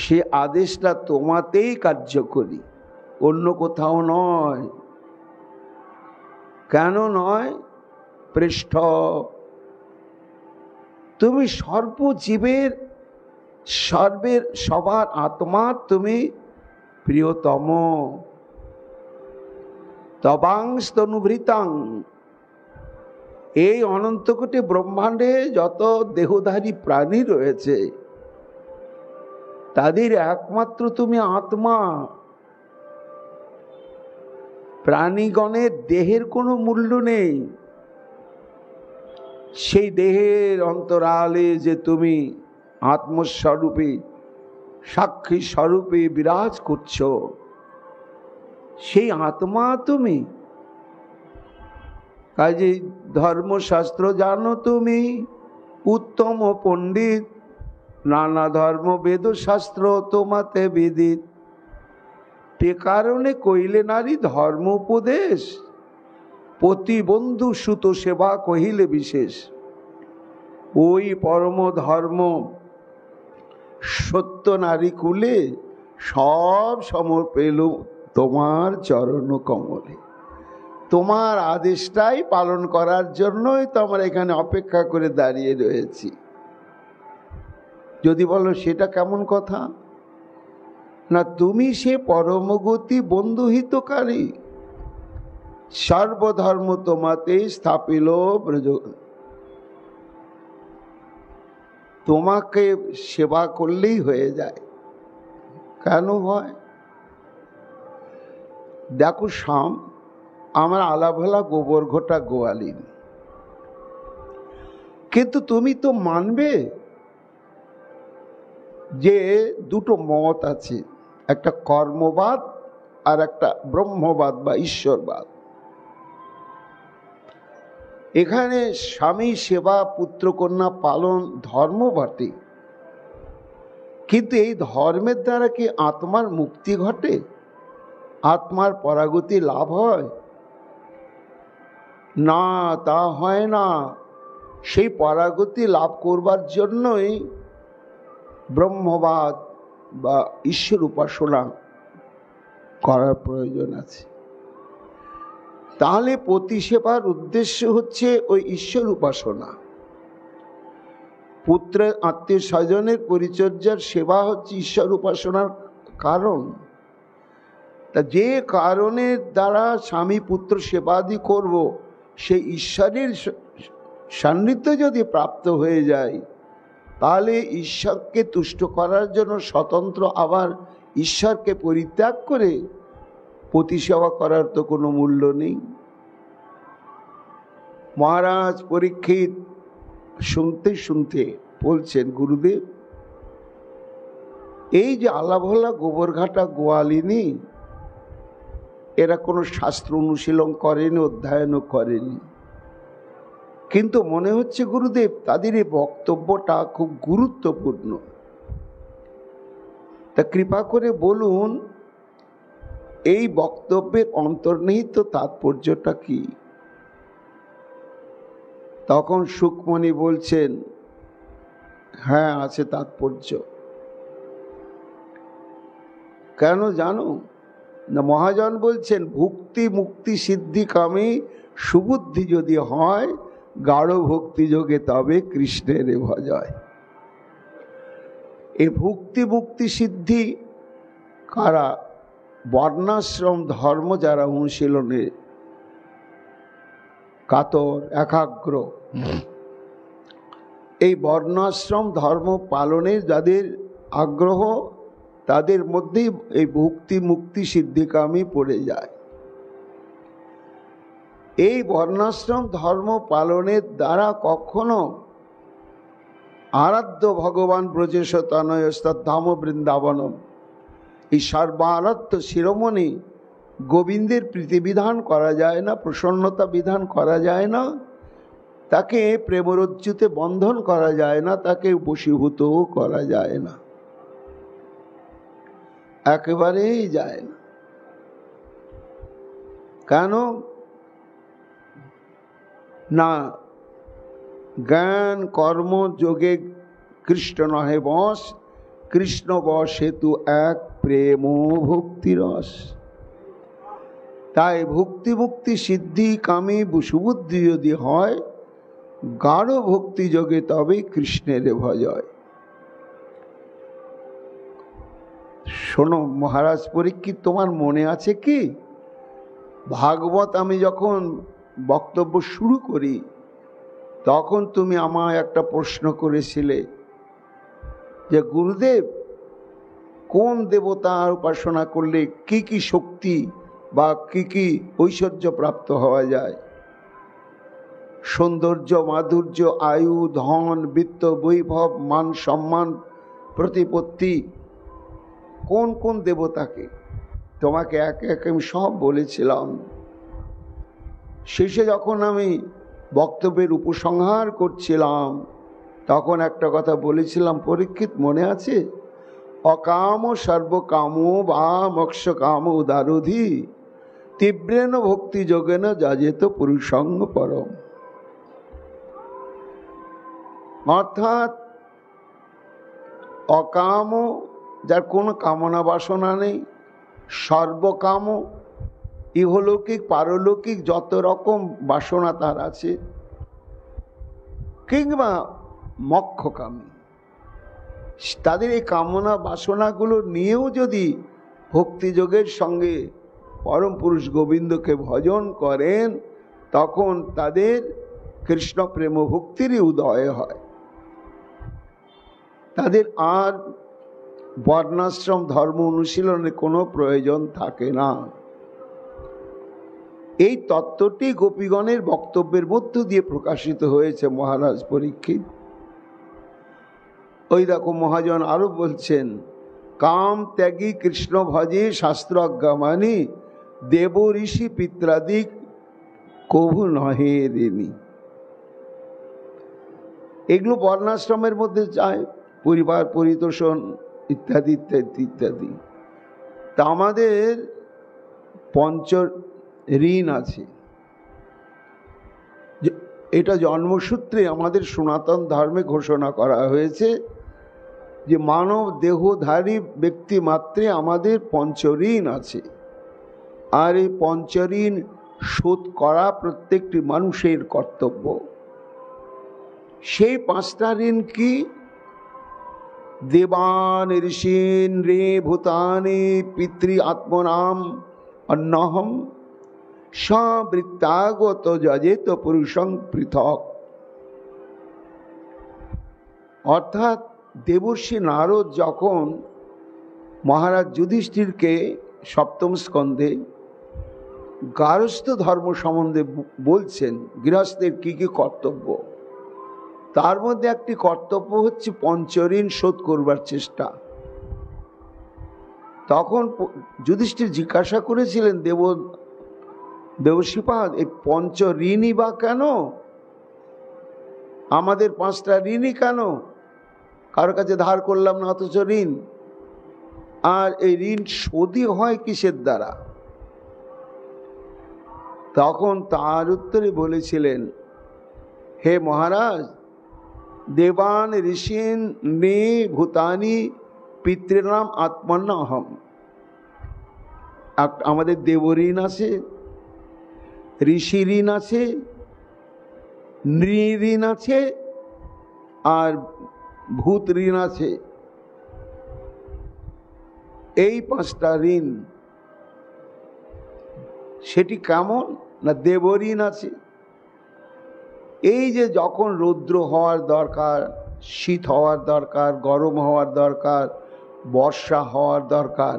সে আদেশটা তোমাতেই কার্যকরী, অন্য কোথাও নয়। কেন নয়? পৃষ্ঠ, তুমি সর্বজীবের সবার আত্মার তুমি প্রিয়তম। তবাংশ তনুভৃতাং, এই অনন্তকোটি ব্রহ্মাণ্ডে যত দেহধারী প্রাণী রয়েছে তাদের একমাত্র তুমি আত্মা। প্রাণীগণের দেহের কোনো মূল্য নেই, সেই দেহের অন্তরালে যে তুমি আত্মস্বরূপে সাক্ষী স্বরূপে বিরাজ করছো, সেই আত্মা তুমি। কাজে ধর্মশাস্ত্র জানো তুমি, উত্তম পণ্ডিত, নানা ধর্ম বেদশাস্ত্র তোমাতে বিদিত। তে কারণে কইলে নারী ধর্ম উপদেশ, প্রতিবন্ধু সুত সেবা কহিলে বিশেষ। ওই পরম ধর্ম সত্য নারী কুলে সব সমর্পেল তোমার চরণ কমলে। তোমার আদেশটাই পালন করার জন্যই তো আমরা এখানে অপেক্ষা করে দাঁড়িয়ে রয়েছি। যদি বলো সেটা কেমন কথা, না তুমি সে পরমগতি বন্ধুহিতকারী, সর্বধর্ম তোমাতে স্থাপিল ব্রজ। তোমাকে সেবা করলেই হয়ে যায়। কেন হয়? দেখো শাম, আমার আলাভোলা গোবর ঘোটা গোয়ালিন, কিন্তু তুমি তো মানবে যে দুটো মত আছে, একটা কর্মবাদ আর একটা ব্রহ্মবাদ বা ঈশ্বরবাদ। এখানে স্বামী সেবা পুত্রকন্যা পালন ধর্ম বটে, কিন্তু এই ধর্মের দ্বারা কি আত্মার মুক্তি ঘটে? আত্মার পরাগতি লাভ হয় না? তা হয় না। সেই পরাগতি লাভ করবার জন্যই ব্রহ্মবাদ বা ঈশ্বর উপাসনা করার প্রয়োজন আছে। তাহলে পতি সেবার উদ্দেশ্য হচ্ছে ওই ঈশ্বর উপাসনা। পুত্রের আত্মীয় স্বজনের পরিচর্যার সেবা হচ্ছে ঈশ্বর উপাসনার কারণ। তা যে কারণের দ্বারা স্বামী পুত্র সেবাদি করব, সেই ঈশ্বরের সান্নিধ্য যদি প্রাপ্ত হয়ে যায়, তাহলে ঈশ্বরকে তুষ্ট করার জন্য স্বতন্ত্র আবার ঈশ্বরকে পরিত্যাগ করে প্রতিসেবা করার তো কোনো মূল্য নেই। মহারাজ পরীক্ষিত শুনতে শুনতে বলছেন, গুরুদেব, এই যে আলাভোলা গোবরঘাটা গোয়ালিনী, এরা কোনো শাস্ত্র অনুশীলন করেনি, অধ্যয়নও করেনি, কিন্তু মনে হচ্ছে গুরুদেব তাদের এই বক্তব্যটা খুব গুরুত্বপূর্ণ। তা কৃপা করে বলুন, এই বক্তব্যের অন্তর্নিহিত তাৎপর্যটা কি? তখন সুকমণি বলছেন, হ্যাঁ আছে তাৎপর্য। কেন জানো না? মহাজন বলছেন, ভুক্তি মুক্তি সিদ্ধি কামে সুবুদ্ধি যদি হয়, গাঢ় ভক্তি যোগে তবে কৃষ্ণের ভজয়। এই ভুক্তি মুক্তি সিদ্ধি কারা? বর্ণাশ্রম ধর্ম যারা অনুশীলনে কাতর একাগ্র, এই বর্ণাশ্রম ধর্ম পালনের যাদের আগ্রহ, তাদের মধ্যেই এই ভুক্তি মুক্তি সিদ্ধিকামী পড়ে যায়। এই বর্ণাশ্রম ধর্ম পালনের দ্বারা কখনো আরাধ্য ভগবান ব্রজেশ তনয়স্তধাম বৃন্দাবনম, এই সর্বারাধ্য শিরোমণি গোবিন্দের প্রীতিবিধান করা যায় না, প্রসন্নতা বিধান করা যায় না, তাকে প্রেমরজ্জুতে বন্ধন করা যায় না, তাকে বশীভূতও করা যায় না, একেবারেই যায় না। কেন না? জ্ঞান কর্ম যোগে কৃষ্ণ নহে বশ, কৃষ্ণ বশ হেতু এক প্রেম ভক্তি রস। তাই ভক্তি মুক্তি সিদ্ধি কামী সুবুদ্ধি যদি হয়, গাঢ় ভক্তি যোগে তবে কৃষ্ণের ভজয়। শোনো মহারাজ পরীক্ষিত, তোমার মনে আছে কি ভাগবত আমি যখন বক্তব্য শুরু করি তখন তুমি আমায় একটা প্রশ্ন করেছিলে যে গুরুদেব, কোন দেবতার উপাসনা করলে কি কি শক্তি বা কি কি ঐশ্বর্য প্রাপ্ত হওয়া যায়? সৌন্দর্য, মাধুর্য, আয়ু, ধন, বিত্ত, বৈভব, মান সম্মান, প্রতিপত্তি, কোন কোন দেবতাকে? তোমাকে একে একে আমি সব বলেছিলাম। শেষে যখন আমি বক্তব্যের উপসংহার করছিলাম তখন একটা কথা বলেছিলাম, পরীক্ষিত মনে আছে? অকাম সর্বকাম বা মোক্ষ কাম উদারধি তীব্রেণ ভক্তি যোগেন যাজেত পুরুষঙ্গ পরম। অর্থাৎ অকাম, যার কোনো কামনা বাসনা নেই, সর্বকাম, ইহলৌকিক পারলৌকিক যত রকম বাসনা তার আছে, কিংবা মোক্ষকামী, তাদের এই কামনা বাসনাগুলো নিয়েও যদি ভক্তিযোগের সঙ্গে পরম পুরুষ গোবিন্দকে ভজন করেন তখন তাদের কৃষ্ণ প্রেম ভক্তিরই উদয় হয়। তাদের আর বর্ণাশ্রম ধর্ম অনুশীলনের কোনো প্রয়োজন থাকে না। এই তত্ত্বটি গোপীগণের বক্তব্যের মধ্য দিয়ে প্রকাশিত হয়েছে মহারাজ পরীক্ষিত। ওই দেখো মহাজন আরো বলছেন, কাম ত্যাগী কৃষ্ণ ভজে শাস্ত্রজ্ঞামানি দেব ঋষি পিত্রাদিক কভু নহে দেনি। এগুলো বর্ণাশ্রমের মধ্যে যায়, পরিবার পরিতোষণ ইত্যাদি ইত্যাদি ইত্যাদি। তা আমাদের পঞ্চ ঋণ আছে, এটা জন্মসূত্রে আমাদের সনাতন ধর্মে ঘোষণা করা হয়েছে যে মানব দেহধারী ব্যক্তি মাত্রে আমাদের পঞ্চঋণ আছে, আর এই পঞ্চঋণ শোধ করা প্রত্যেকটি মানুষের কর্তব্য। সেই পাঁচটা ঋণ কি? দেবান ঋষীন রে ভূতানি পিতৃ আত্মনাম অন্নহম সবৃত্তাগত যজেত পুরুষং পৃথক। অর্থাৎ দেবর্ষি নারদ যখন মহারাজ যুধিষ্ঠিরকে সপ্তম স্কন্ধে গারস্থ ধর্ম সম্বন্ধে বলছেন, গৃহস্থের কি কি কর্তব্য, তার মধ্যে একটি কর্তব্য হচ্ছে পঞ্চঋণ শোধ করবার চেষ্টা। তখন যুধিষ্ঠির জিজ্ঞাসা করেছিলেন, দেবশ্রীপাদ, এই পঞ্চ ঋণই বা কেন? আমাদের পাঁচটা ঋণই কেন? কারোর কাছে ধার করলাম না অথচ ঋণ। আর এই ঋণ শোধই হয় কিসের দ্বারা? তখন তার উত্তরে বলেছিলেন, হে মহারাজ, দেবান ঋষীন নে ভূতানি পিতৃনাম আত্মন্নহম। আমাদের দেবঋণ আছে, ঋষি ঋণ আছে, নৃঋণ আছে, আর ভূত ঋণ আছে। এই পাঁচটা ঋণ, সেটি কেমন না? দেবঋণ আছে। এই যে যখন রৌদ্র হওয়ার দরকার, শীত হওয়ার দরকার, গরম হওয়ার দরকার, বর্ষা হওয়ার দরকার,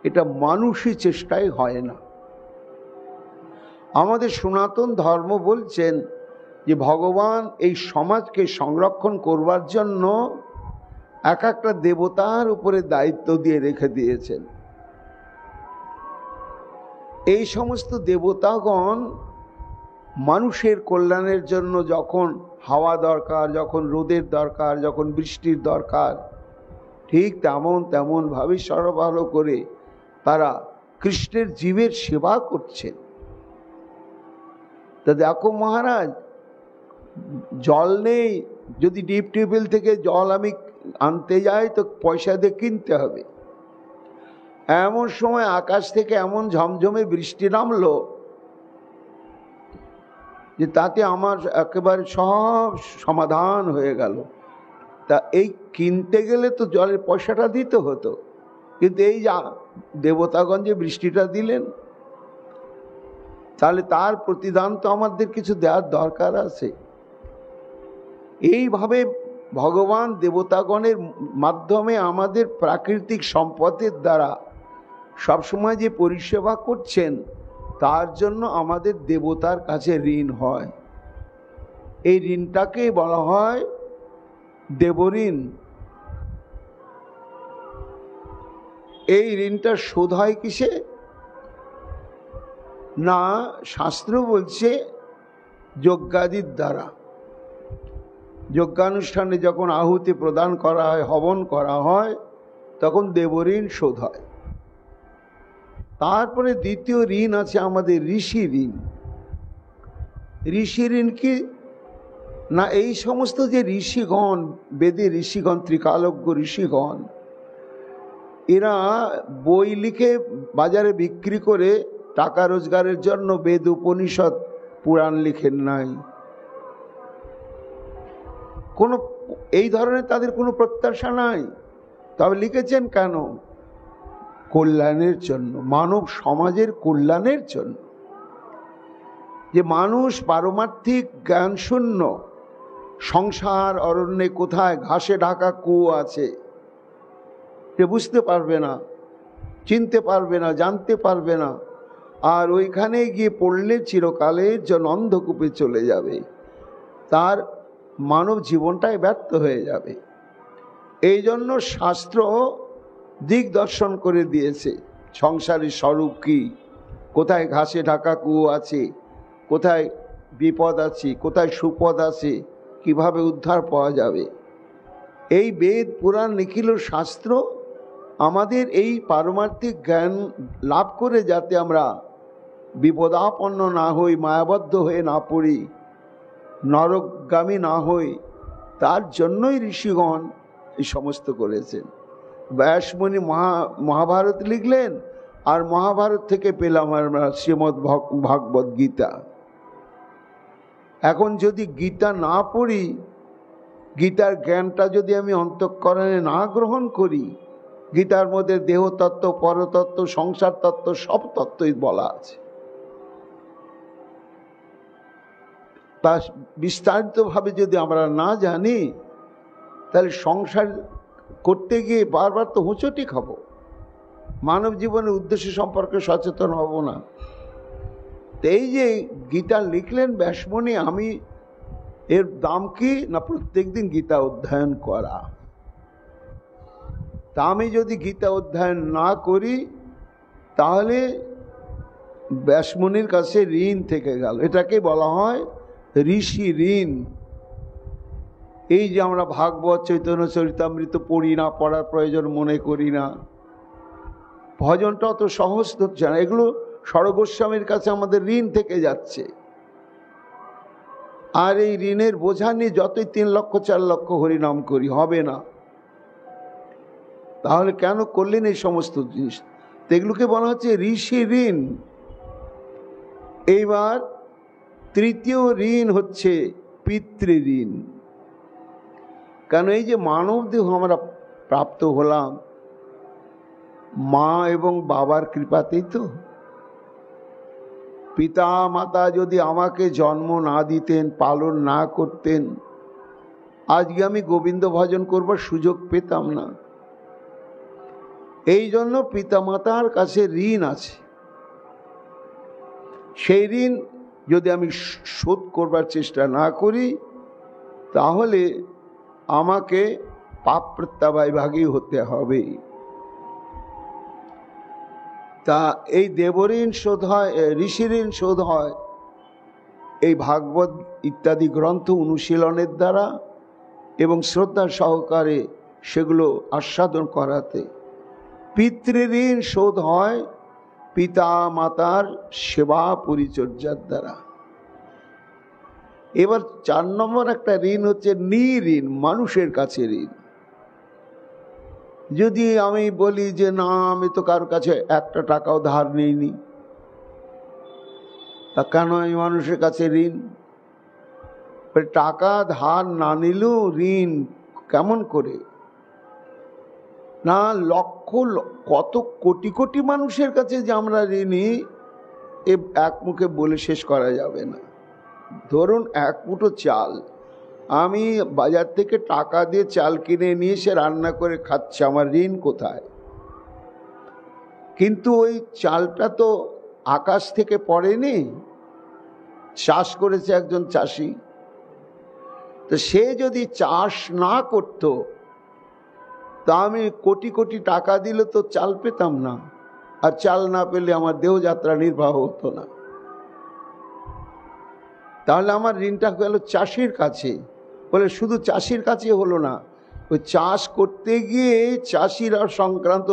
এটা মানুষই চেষ্টায় হয় না। আমাদের সনাতন ধর্ম বলছেন যে ভগবান এই সমাজকে সংরক্ষণ করবার জন্য এক একটা দেবতার উপরে দায়িত্ব দিয়ে রেখে দিয়েছেন। এই সমস্ত দেবতাগণ মানুষের কল্যাণের জন্য যখন হাওয়া দরকার, যখন রোদের দরকার, যখন বৃষ্টির দরকার, ঠিক তেমনভাবে সরবরাহ করে তারা কৃষ্ণের জীবের সেবা করছেন। তা দেখো মহারাজ, জল নেই, যদি ডিপ টিউবওয়েল থেকে জল আমি আনতে যাই তো পয়সা দিয়ে কিনতে হবে। এমন সময় আকাশ থেকে এমন ঝমঝমে বৃষ্টি নামলো যে তাতে আমার একেবারে সব সমাধান হয়ে গেল। তা এই কিনতে গেলে তো জলের পয়সাটা দিতে হতো, কিন্তু এই যা দেবতাগণ যে বৃষ্টিটা দিলেন, তাহলে তার প্রতিদান তো আমাদের কিছু দেওয়ার দরকার আছে। এইভাবে ভগবান দেবতাগণের মাধ্যমে আমাদের প্রাকৃতিক সম্পদের দ্বারা সবসময় যে পরিষেবা করছেন, তার জন্য আমাদের দেবতার কাছে ঋণ হয়। এই ঋণটাকে বলা হয় দেবঋণ। এই ঋণটা শোধ হয় কিসে? না, শাস্ত্র বলছে যজ্ঞাদির দ্বারা। যজ্ঞানুষ্ঠানে যখন আহুতি প্রদান করা হয়, হবন করা হয়, তখন দেবঋণ শোধ হয়। তারপরে দ্বিতীয় ঋণ আছে আমাদের ঋষি ঋণ। ঋষি ঋণ কি না, এই সমস্ত যে ঋষিগণ, বেদে ঋষিগণ, ত্রিকালজ্ঞ ঋষিগণ, এরা বই লিখে বাজারে বিক্রি করে টাকা রোজগারের জন্য বেদ উপনিষদ পুরাণ লিখেন নাই। কোনো এই ধরনের তাদের কোনো প্রত্যাশা নাই। তবে লিখেছেন কেন? কল্যাণের জন্য, মানব সমাজের কল্যাণের জন্য। যে মানুষ পারমার্থিক জ্ঞান শূন্য, সংসার অরণ্যে কোথায় ঘাসে ঢাকা কুয়ো আছে, সে বুঝতে পারবে না, চিনতে পারবে না, জানতে পারবে না, আর ওইখানে গিয়ে পড়লে চিরকালের জন্য অন্ধকূপে চলে যাবে, তার মানব জীবনটাই ব্যর্থ হয়ে যাবে। এই জন্য শাস্ত্র দিক দর্শন করে দিয়েছে সংসারের স্বরূপ কি, কোথায় ঘাসে ঢাকা কুয়ো আছে, কোথায় বিপদ আছে, কোথায় সুপদ আছে, কিভাবে উদ্ধার পাওয়া যাবে। এই বেদ পুরাণ লিখিল শাস্ত্র আমাদের এই পারমার্থিক জ্ঞান লাভ করে যাতে আমরা বিপদাপন্ন না হই, মায়াবদ্ধ হয়ে না পড়ি, নরকগামী না হই, তার জন্যই ঋষিগণ এই সমস্ত করেছেন। ব্যাসমুনি মহাভারত লিখলেন, আর মহাভারত থেকে পেলাম আমরা শ্রীমদ্ ভাগবত গীতা। এখন যদি গীতা না পড়ি, গীতার জ্ঞানটা যদি আমি অন্তঃকরণে না গ্রহণ করি, গীতার মধ্যে দেহতত্ত্ব, পরতত্ত্ব, সংসার তত্ত্ব, সব তত্ত্বই বলা আছে। তা বিস্তারিতভাবে যদি আমরা না জানি, তাহলে সংসার করতে গিয়ে বারবার তো হোঁচটি খাবো, মানব জীবনের উদ্দেশ্য সম্পর্কে সচেতন হব না। এই যে গীতা লিখলেন ব্যাসমুনি, আমি এর দাম কি না প্রত্যেকদিন গীতা অধ্যয়ন করা। তা আমি যদি গীতা অধ্যয়ন না করি, তাহলে ব্যাসমুনির কাছে ঋণ থেকে গেল। এটাকে বলা হয় ঋষি ঋণ। এই যে আমরা ভাগবত, চৈতন্য চরিতামৃত পড়ি না, পড়ার প্রয়োজন মনে করি না, ভজনটা অত সহজ হচ্ছে না, এগুলো সরগোস্বামীর কাছে আমাদের ঋণ থেকে যাচ্ছে। আর এই ঋণের বোঝা নিয়ে যতই 3 লক্ষ 4 লক্ষ হরিনাম করি, হবে না। তাহলে কেন করলেন এই সমস্ত জিনিস? এগুলোকে বলা হচ্ছে ঋষি ঋণ। এইবার তৃতীয় ঋণ হচ্ছে পিতৃ ঋণ। কেন এই যে মানব দেহ আমরা প্রাপ্ত হলাম মা এবং বাবার কৃপাতেই তো। পিতা মাতা যদি আমাকে জন্ম না দিতেন, পালন না করতেন, আজকে আমি গোবিন্দ ভজন করবার সুযোগ পেতাম না। এই জন্য পিতা মাতার কাছে ঋণ আছে। সেই ঋণ যদি আমি শোধ করবার চেষ্টা না করি, তাহলে আমাকে পাপ প্রত্যাবায় ভাগী হতে হবে। তা এই দেবঋণ শোধ হয়, ঋষি ঋণ শোধ হয় এই ভাগবত ইত্যাদি গ্রন্থ অনুশীলনের দ্বারা এবং শ্রদ্ধা সহকারে সেগুলো আস্বাদন করাতে। পিতৃঋণ শোধ হয় পিতা মাতার সেবা পরিচর্যার দ্বারা। এবার 4 নম্বর একটা ঋণ হচ্ছে নিঋণ, মানুষের কাছে ঋণ। যদি আমি বলি যে না, আমি তো কারোর কাছে একটা টাকাও ধার নিইনি, তা কেন আমি মানুষের কাছে ঋণ? টাকা ধার না নিলেও ঋণ কেমন করে? না, লক্ষ কত কোটি কোটি মানুষের কাছে যে আমরা ঋণী, এ এক মুখে বলে শেষ করা যাবে না। ধরুন 1 মুঠো চাল আমি বাজার থেকে টাকা দিয়ে চাল কিনে নিয়ে এসে রান্না করে খাচ্ছি, আমার ঋণ কোথায়? কিন্তু ওই চালটা তো আকাশ থেকে পড়েনি, চাষ করেছে একজন চাষি। তো সে যদি চাষ না করত, তা আমি কোটি কোটি টাকা দিলে তো চাল পেতাম না, আর চাল না পেলে আমার দেহযাত্রা নির্বাহ হতো না। তাহলে আমার ঋণটা গেল চাষির কাছে। বলে শুধু চাষির কাছে হলো না, ওই চাষ করতে গিয়ে চাষিরা সংক্রান্ত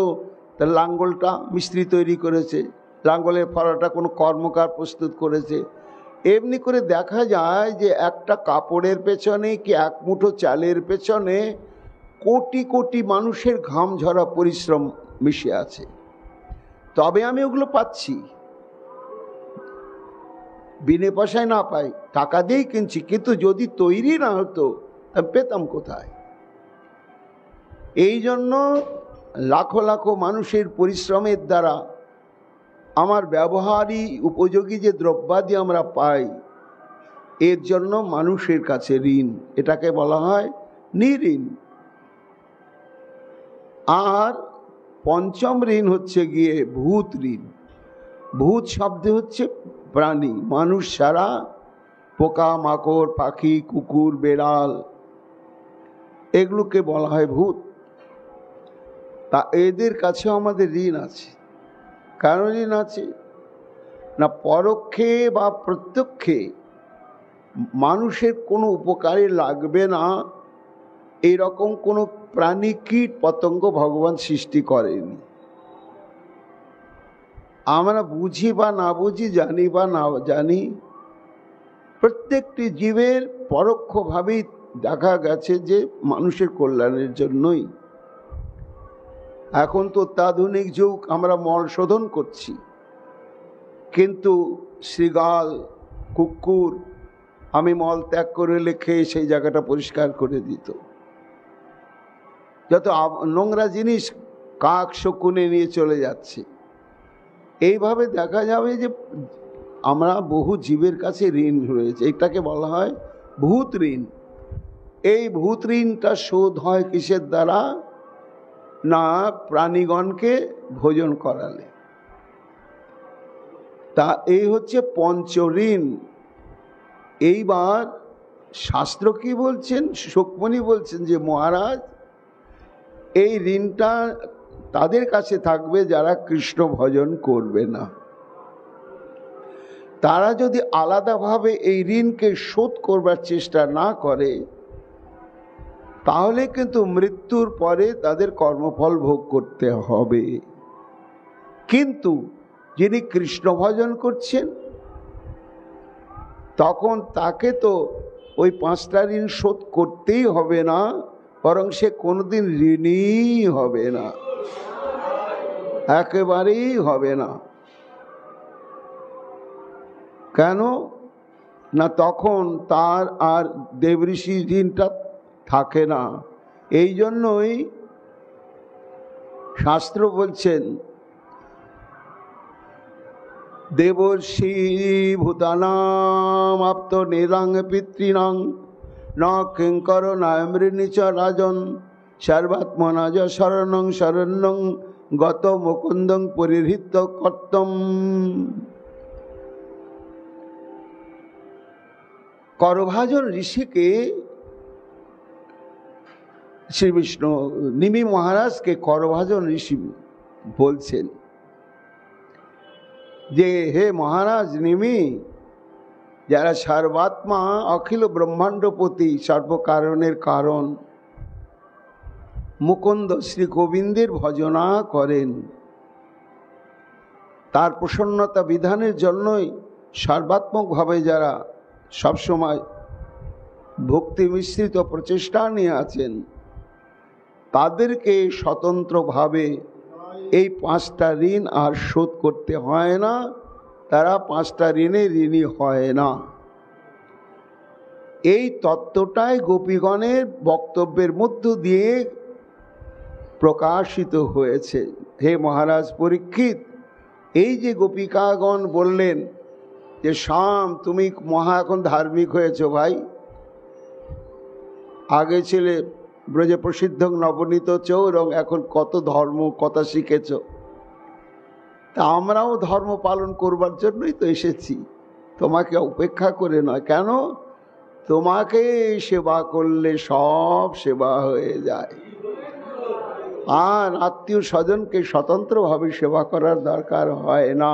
লাঙ্গলটা মিস্ত্রি তৈরি করেছে, লাঙ্গলের ফলাটা কোনো কর্মকার প্রস্তুত করেছে। এমনি করে দেখা যায় যে একটা কাপড়ের পেছনে কি 1 মুঠো চালের পেছনে কোটি কোটি মানুষের ঘাম ঝরা পরিশ্রম মিশে আছে। তবে আমি ওগুলো পাচ্ছি, বিনে পয়সায় না পাই, টাকা দিয়েই কিনছি। কিন্তু যদি তৈরি না হতো তা পেতাম কোথায়? এই জন্য লাখো লাখো মানুষের পরিশ্রমের দ্বারা আমার ব্যবহারী উপযোগী যে দ্রব্যাদি আমরা পাই, এর জন্য মানুষের কাছে ঋণ, এটাকে বলা হয় নিঋণ। আর 5ম ঋণ হচ্ছে গিয়ে ভূত ঋণ। ভূত শব্দ হচ্ছে প্রাণী, মানুষ ছাড়া পোকা মাকড় পাখি কুকুর বেড়াল, এগুলোকে বলা হয় ভূত। তা এদের কাছে আমাদের ঋণ আছে। কেন ঋণ আছে? না, পরোক্ষে বা প্রত্যক্ষে মানুষের কোনো উপকারে লাগবে না এরকম কোনো প্রাণী কীট পতঙ্গ ভগবান সৃষ্টি করেনি। আমরা বুঝি বা না বুঝি, জানি বা না জানি, প্রত্যেকটি জীবের পরোক্ষভাবেই দেখা গেছে যে মানুষের কল্যাণের জন্যই। এখন তো অত্যাধুনিক যুগ, আমরা মল শোধন করছি, কিন্তু শৃগাল কুকুর আমি মল ত্যাগ করে লেখে সেই জায়গাটা পরিষ্কার করে দিত। যত নোংরা জিনিস কাক শকুনে নিয়ে চলে যাচ্ছে। এইভাবে দেখা যাবে যে আমরা বহু জীবের কাছে ঋণ রয়েছে, এটাকে বলা হয় ভূত ঋণ। এই ভূত ঋণটা শোধ হয় কিসের দ্বারা? না, প্রাণীগণকে ভোজন করালে। তা এই হচ্ছে 5 ঋণ। এইবার শাস্ত্র কি বলছেন? শোকমণি বলছেন যে মহারাজ, এই ঋণটা তাদের কাছে থাকবে যারা কৃষ্ণ ভজন করবে না। তারা যদি আলাদাভাবে এই ঋণকে শোধ করবার চেষ্টা না করে, তাহলে কিন্তু মৃত্যুর পরে তাদের কর্মফল ভোগ করতে হবে। কিন্তু যিনি কৃষ্ণ ভজন করছেন, তখন তাকে তো ওই 5টা ঋণ শোধ করতেই হবে না, বরং সে কোনোদিন ঋণী হবে না, একেবারেই হবে না। কেন না, তখন তার আর দেবঋষি ঋণটা থাকে না। এই জন্যই শাস্ত্র বলছেন দেবর্ষি ভূতানাম আপ্ত নিরাং পিতৃণাং ন কিঙ্কর নায়মৃণী চ রাজন সর্বাত্মনা য শরণং শরণ্যং গত মুকুন্দং পরিহৃত কর্তম। করভাজন ঋষিকে শ্রী বিষ্ণু নিমি মহারাজকে করভাজন ঋষি বলছেন যে হে মহারাজ নিমি, যারা সর্বাত্মা অখিল ব্রহ্মাণ্ডপতি সর্বকারণের কারণ মুকুন্দ শ্রী গোবিন্দের ভজনা করেন, তার প্রসন্নতা বিধানের জন্যই সর্বাত্মকভাবে যারা সবসময় ভক্তি মিশ্রিত প্রচেষ্টা নিয়ে আছেন, তাদেরকে স্বতন্ত্রভাবে এই 5টা ঋণ আর শোধ করতে হয় না, তারা 5টা ঋণে ঋণী হয় না। এই তত্ত্বটাই গোপীগণের বক্তব্যের মধ্য দিয়ে প্রকাশিত হয়েছে। হে মহারাজ পরীক্ষিত, এই যে গোপিকাগণ বললেন যে শ্যাম তুমি এখন ধার্মিক হয়েছ ভাই, আগে ছিলে ব্রজে প্রসিদ্ধ নবনীত চৌরং, এখন কত ধর্ম কথা শিখেছ, তা আমরাও ধর্ম পালন করবার জন্যই তো এসেছি, তোমাকে উপেক্ষা করে নয়। কেন? তোমাকে সেবা করলে সব সেবা হয়ে যায়, আর আত্মীয় স্বজনকে স্বতন্ত্রভাবে সেবা করার দরকার হয় না।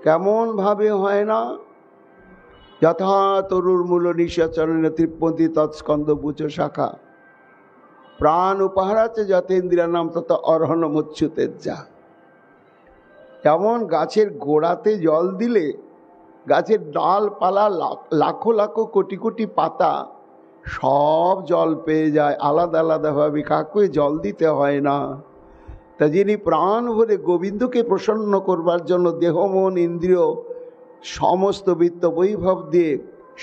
কেমন ভাবে হয় না? যথা তরুর মূল নিশাচরণে তৃপ্পতি তৎস্কন্দ বুচ শাখা প্রাণ উপহার আছে যতেন্দ্রিয়া নাম তথা অর্হণ মুচ্ছুতের যা। যেমন গাছের গোড়াতে জল দিলে গাছের ডালপালা লাখো লাখো কোটি কোটি পাতা সব জল পেয়ে যায়, আলাদা আলাদাভাবে কাউকে জল দিতে হয় না। তা যিনি প্রাণ ভরে গোবিন্দকে প্রসন্ন করবার জন্য দেহ মন ইন্দ্রিয় সমস্ত বিত্ত বৈভব দিয়ে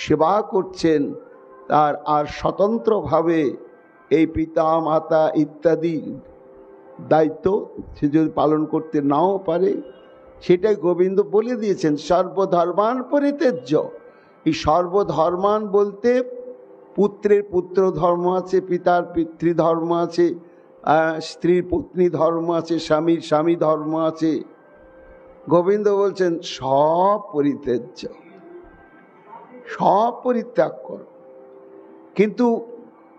সেবা করছেন, তার আর স্বতন্ত্রভাবে এই পিতা মাতা ইত্যাদি দায়িত্ব সে যদি পালন করতে নাও পারে, সেটাই গোবিন্দ বলে দিয়েছেন সর্বধর্মান পরিত্যাজ্য। এই সর্বধর্মান বলতে পুত্রের পুত্র ধর্ম আছে, পিতার পিতৃধর্ম আছে, স্ত্রীর পত্নী ধর্ম আছে, স্বামীর স্বামী ধর্ম আছে। গোবিন্দ বলছেন সব পরিত্যাজ্য, সব পরিত্যাগ কর। কিন্তু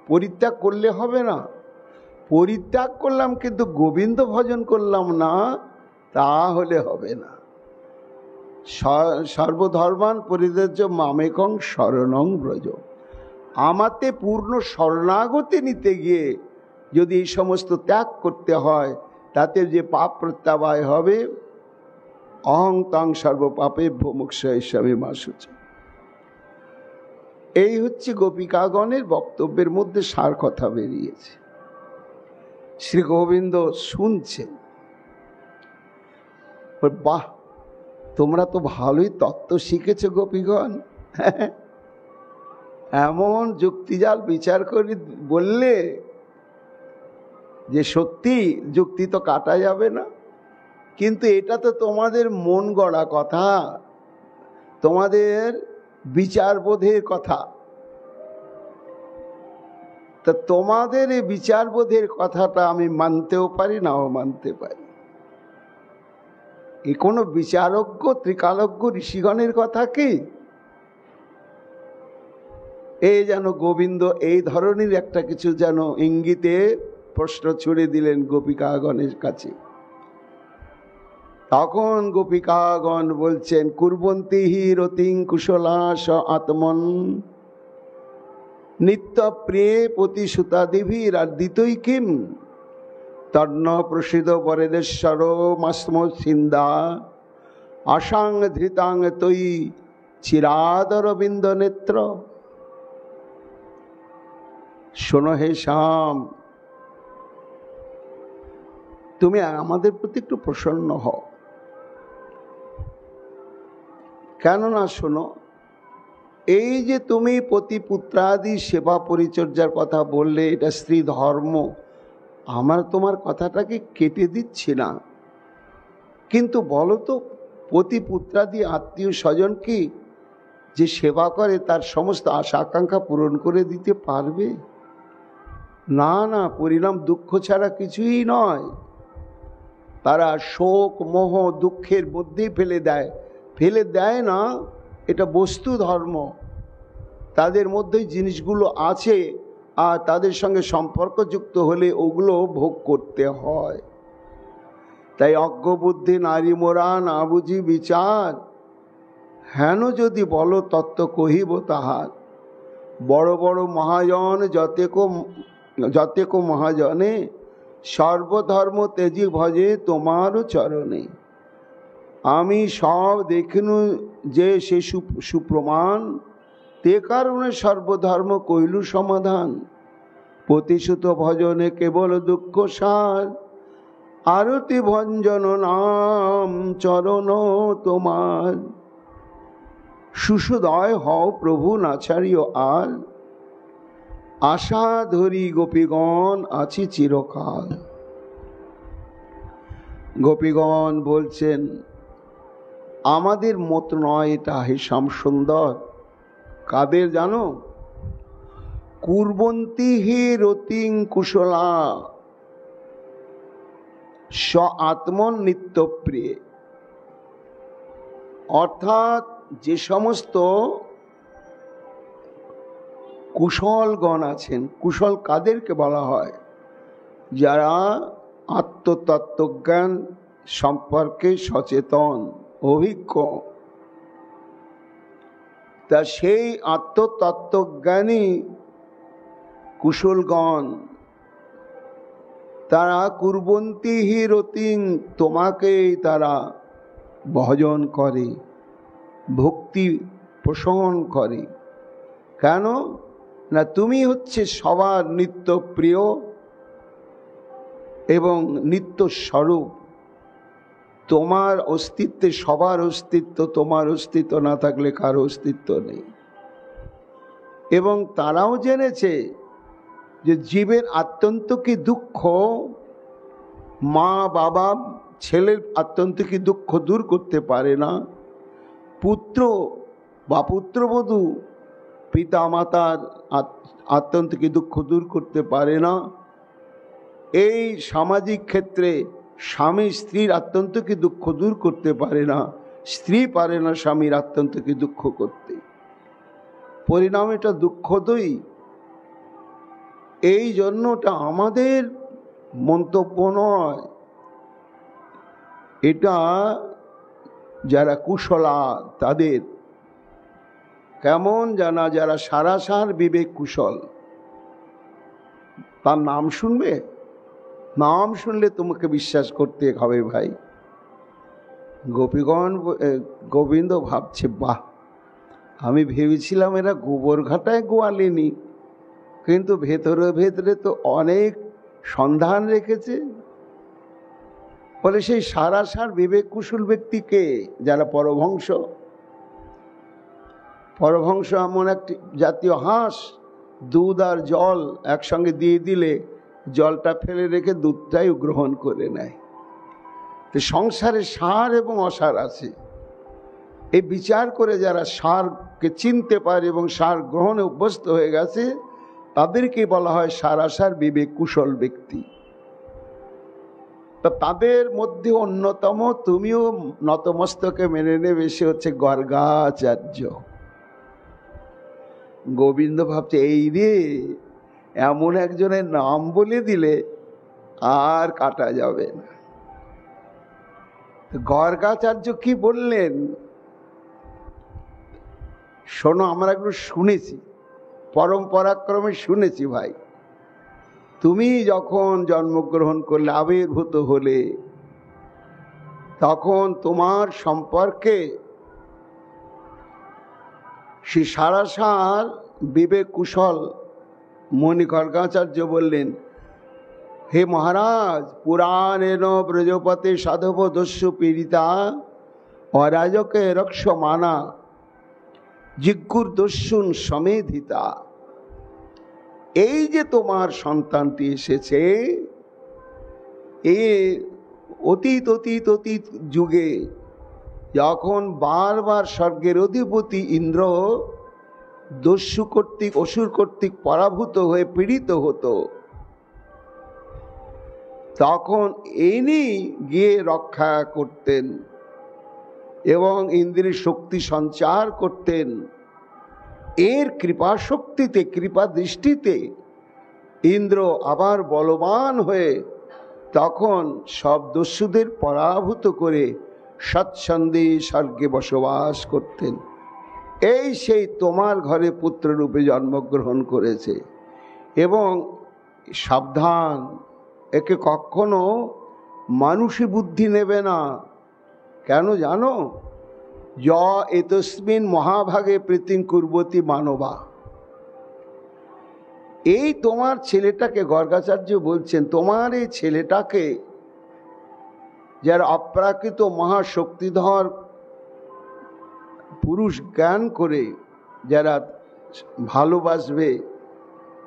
পরিত্যাগ করলে হবে না, পরিত্যাগ করলাম কিন্তু গোবিন্দ ভজন করলাম না, তাহলে হবে না। সর্বধর্মান পরিত্যাজ্য মামেকং শরণং ব্রজ। আমাতে পূর্ণ শরণাগতি নিতে গিয়ে যদি এই সমস্ত ত্যাগ করতে হয়, তাতে যে পাপ প্রত্যাবায় হবে, অহং তং সর্বপাপে ভোমুক্ষয়ী মাসুচ। এই হচ্ছে গোপিকাগণের বক্তব্যের মধ্যে সার কথা বেরিয়েছে। শ্রী গোবিন্দ শুনছেন, বাহ, তোমরা তো ভালোই তত্ত্ব শিখেছ গোপীগণ, এমন যুক্তিজাল বিচার করে বললে যে সত্যি যুক্তি তো কাটা যাবে না, কিন্তু এটা তো তোমাদের মন গড়া কথা, তোমাদের বিচারবোধের কথা। তা তোমাদের এই বিচারবোধের কথাটা আমি মানতেও পারি, নাও মানতে পারি। এ কোনো বিচারজ্ঞ ত্রিকালজ্ঞ ঋষিগণের কথা কি? এই যেন গোবিন্দ এই ধরনের একটা কিছু যেন ইঙ্গিতে প্রশ্ন ছুড়ে দিলেন গোপিকাগণের কাছে। তখন গোপিকাগণ বলছেন কুর্বন্তি হি রতিং কুশলাস আত্মন নিত্য প্রিয়ে প্রতিসুতাদিভির আদিতই কিম তন্ন প্রসিদ্ধ বরেদেশ্বর মাস্ম সিন্দা আসাং ধৃতাং তৈ চিরাদরবিন্দ নেত্র। শোনো হে শ্যাম, তুমি আমাদের প্রতি একটু প্রসন্ন হও। কেননা শোনো, এই যে তুমি পতি পুত্রাদি সেবা পরিচর্যার কথা বললে, এটা স্ত্রী ধর্ম, আমার তোমার কথাটাকে কেটে দিচ্ছি না, কিন্তু বলো তো পতি পুত্রাদি আত্মীয় স্বজন কি যে সেবা করে তার সমস্ত আশা আকাঙ্ক্ষা পূরণ করে দিতে পারবে? না না, পরিণাম দুঃখ ছাড়া কিছুই নয়। তারা শোক মোহ দুঃখের মধ্যেই ফেলে দেয় না, এটা বস্তু ধর্ম। তাদের মধ্যেই জিনিসগুলো আছে, আর তাদের সঙ্গে সম্পর্কযুক্ত হলে ওগুলো ভোগ করতে হয়। তাই অজ্ঞবুদ্ধি নারী মোরা না বুঝি বিচার, হেন যদি বলো তত্ত্ব কহিব তাহার। বড় বড় মহাজন যতেক মহাজনে, সর্বধর্ম তেজি ভজে তোমার চরণে। আমি সব দেখিনু যে সে সুপ্রমাণ, তে কারণে সর্বধর্ম কইলু সমাধান। প্রতিশ্রুত ভজনে কেবল দুঃখ সার, আরতি ভঞ্জন নাম চরণ তোমার। সুসুদয় হও প্রভু না ছাড়িও আর, আশা ধরি গোপীগণ আছি চিরকাল। গোপীগণ বলছেন আমাদের মত নয় এটা হে শ্যাম সুন্দর। কাদের জানো? কুর্বন্তী হে রতিং কুশলা স আত্মন নিত্যপ্রিয়। অর্থাৎ যে সমস্ত কুশলগণ আছেন, কুশল কাদেরকে বলা হয়? যারা আত্মতত্ত্বজ্ঞান সম্পর্কে সচেতন, অভিজ্ঞ। তা সেই আত্মতত্ত্বজ্ঞানী কুশলগণ তারা কুর্বন্তী হি রতিং, তোমাকেই তারা ভজন করে, ভক্তি পোষণ করে। কেন না? তুমি হচ্ছে সবার নিত্য প্রিয় এবং নিত্য স্বরূপ। তোমার অস্তিত্বে সবার অস্তিত্ব, তোমার অস্তিত্ব না থাকলে কারো অস্তিত্ব নেই। এবং তারাও জেনেছে যে জীবের আত্যন্তিক দুঃখ, মা বাবা ছেলের আত্যন্তিক দুঃখ দূর করতে পারে না, পুত্র বা পুত্রবধূ পিতা মাতার আত্যন্তিক দুঃখ দূর করতে পারে না। এই সামাজিক ক্ষেত্রে স্বামী স্ত্রীর আত্যন্তিক দুঃখ দূর করতে পারে না, স্ত্রী পারে না স্বামীর আত্যন্তিক দুঃখ করতে। পরিণাম এটা দুঃখদয়ী। এই জন্যটা আমাদের মন্তব্য নয়, এটা যারা কুশলা তাদের। কেমন জানা? যারা সারাসার বিবেক কুশল, তার নাম শুনবে, নাম শুনলে তোমাকে বিশ্বাস করতে হবে ভাই। গোপীগণ গোবিন্দ ভাবছে বাহ, আমি ভেবেছিলাম এরা গোবর ঘাটায় গোয়ালেনি, কিন্তু ভেতরে ভেতরে তো অনেক সন্ধান রেখেছে। বলে সেই সারাসার বিবেক কুশল ব্যক্তিকে যারা পরমহংস। পরমহংস এমন একটি জাতীয় হাঁস, দুধ আর জল একসঙ্গে দিয়ে দিলে জলটা ফেলে রেখে দুধটাই গ্রহণ করে নেয়। তো সংসারে সার এবং অসার আছে, এই বিচার করে যারা সারকে চিনতে পারে এবং সার গ্রহণে অভ্যস্ত হয়ে গেছে, তাদেরকে বলা হয় সারাসার বিবেক কুশল ব্যক্তি। তা তাদের মধ্যে অন্যতম, তুমিও নতমস্তকে মেনে নেবে, সে হচ্ছে গর্গাচার্য। গোবিন্দ ভাবছে এই রে, এমন একজনের নাম বলে দিলে আর কাটা যাবে না। গর্গাচার্য কি বললেন শোনো, আমরা একটু শুনেছি, পরম্পরাক্রমে শুনেছি ভাই। তুমি যখন জন্মগ্রহণ করলে, আবির্ভূত হলে, তখন তোমার সম্পর্কে শ্রী সারাসার বিবেক কুশল মুনি গর্গাচার্য বললেন, হে মহারাজ, পুরাণেন ব্রজপতে সাধব দস্যু পীড়িতা অরাজকে রক্ষ মানা জিজ্ঞুর দস্যুন সমেধিতা। এই যে তোমার সন্তানটি এসেছে, এ অতীত অতীত অতীত যুগে যখন বারবার স্বর্গের অধিপতি ইন্দ্র দস্যু কর্তৃক, অসুর কর্তৃক পরাভূত হয়ে পীড়িত হতো, তখন ইনি গিয়ে রক্ষা করতেন এবং ইন্দ্রের শক্তি সঞ্চার করতেন। এর কৃপা শক্তিতে, কৃপা দৃষ্টিতে ইন্দ্র আবার বলবান হয়ে তখন সব দস্যুদের পরাভূত করে সৎসন্ধে স্বর্গে বসবাস করতেন। এই সেই তোমার ঘরে পুত্ররূপে জন্মগ্রহণ করেছে। এবং সাবধান, একে কখনো মানুষই বুদ্ধি নেবে না। কেন জানো? য এতস্মিন মহাভাগে প্রীতিং কুর্বতী মানবা। এই তোমার ছেলেটাকে, গর্গাচার্য বলছেন, তোমার এই ছেলেটাকে যারা অপ্রাকৃত মহাশক্তিধর পুরুষ জ্ঞান করে যারা ভালোবাসবে,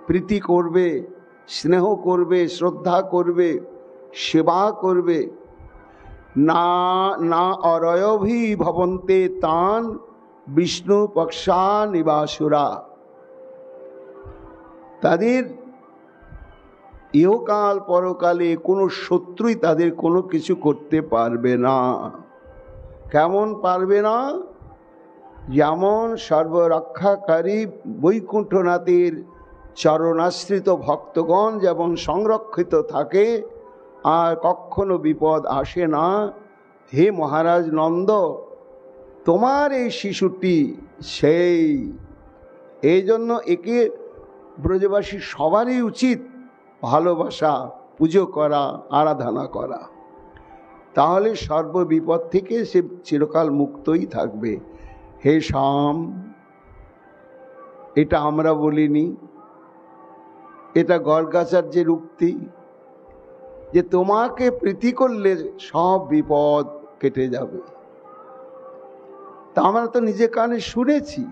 প্রীতি করবে, স্নেহ করবে, শ্রদ্ধা করবে, সেবা করবে, না না অরয়ভি ভবন্তে তান বিষ্ণু পক্ষা নিবাসুরা। তাদের ইহকাল পরকালে কোনো শত্রুই তাদের কোনো কিছু করতে পারবে না। কেমন পারবে না? যেমন সর্বরক্ষাকারী বৈকুণ্ঠনাথের চরণাশ্রিত ভক্তগণ যেমন সংরক্ষিত থাকে আর কখনো বিপদ আসে না, হে মহারাজ নন্দ, তোমার এই শিশুটি সেই। এই জন্য একে ব্রজবাসী সবারই উচিত ভালোবাসা, পুজো করা, আরাধনা করা। তাহলে সর্ববিপদ থেকে সে চিরকাল মুক্তই থাকবে। হে শ্যাম, এটা আমরা বলিনি, এটা গর্গাচার্যের উক্তি যে তোমাকে প্রীতি করলে সব বিপদ কেটে যাবে। তা আমরা তো নিজে কানে শুনেছি,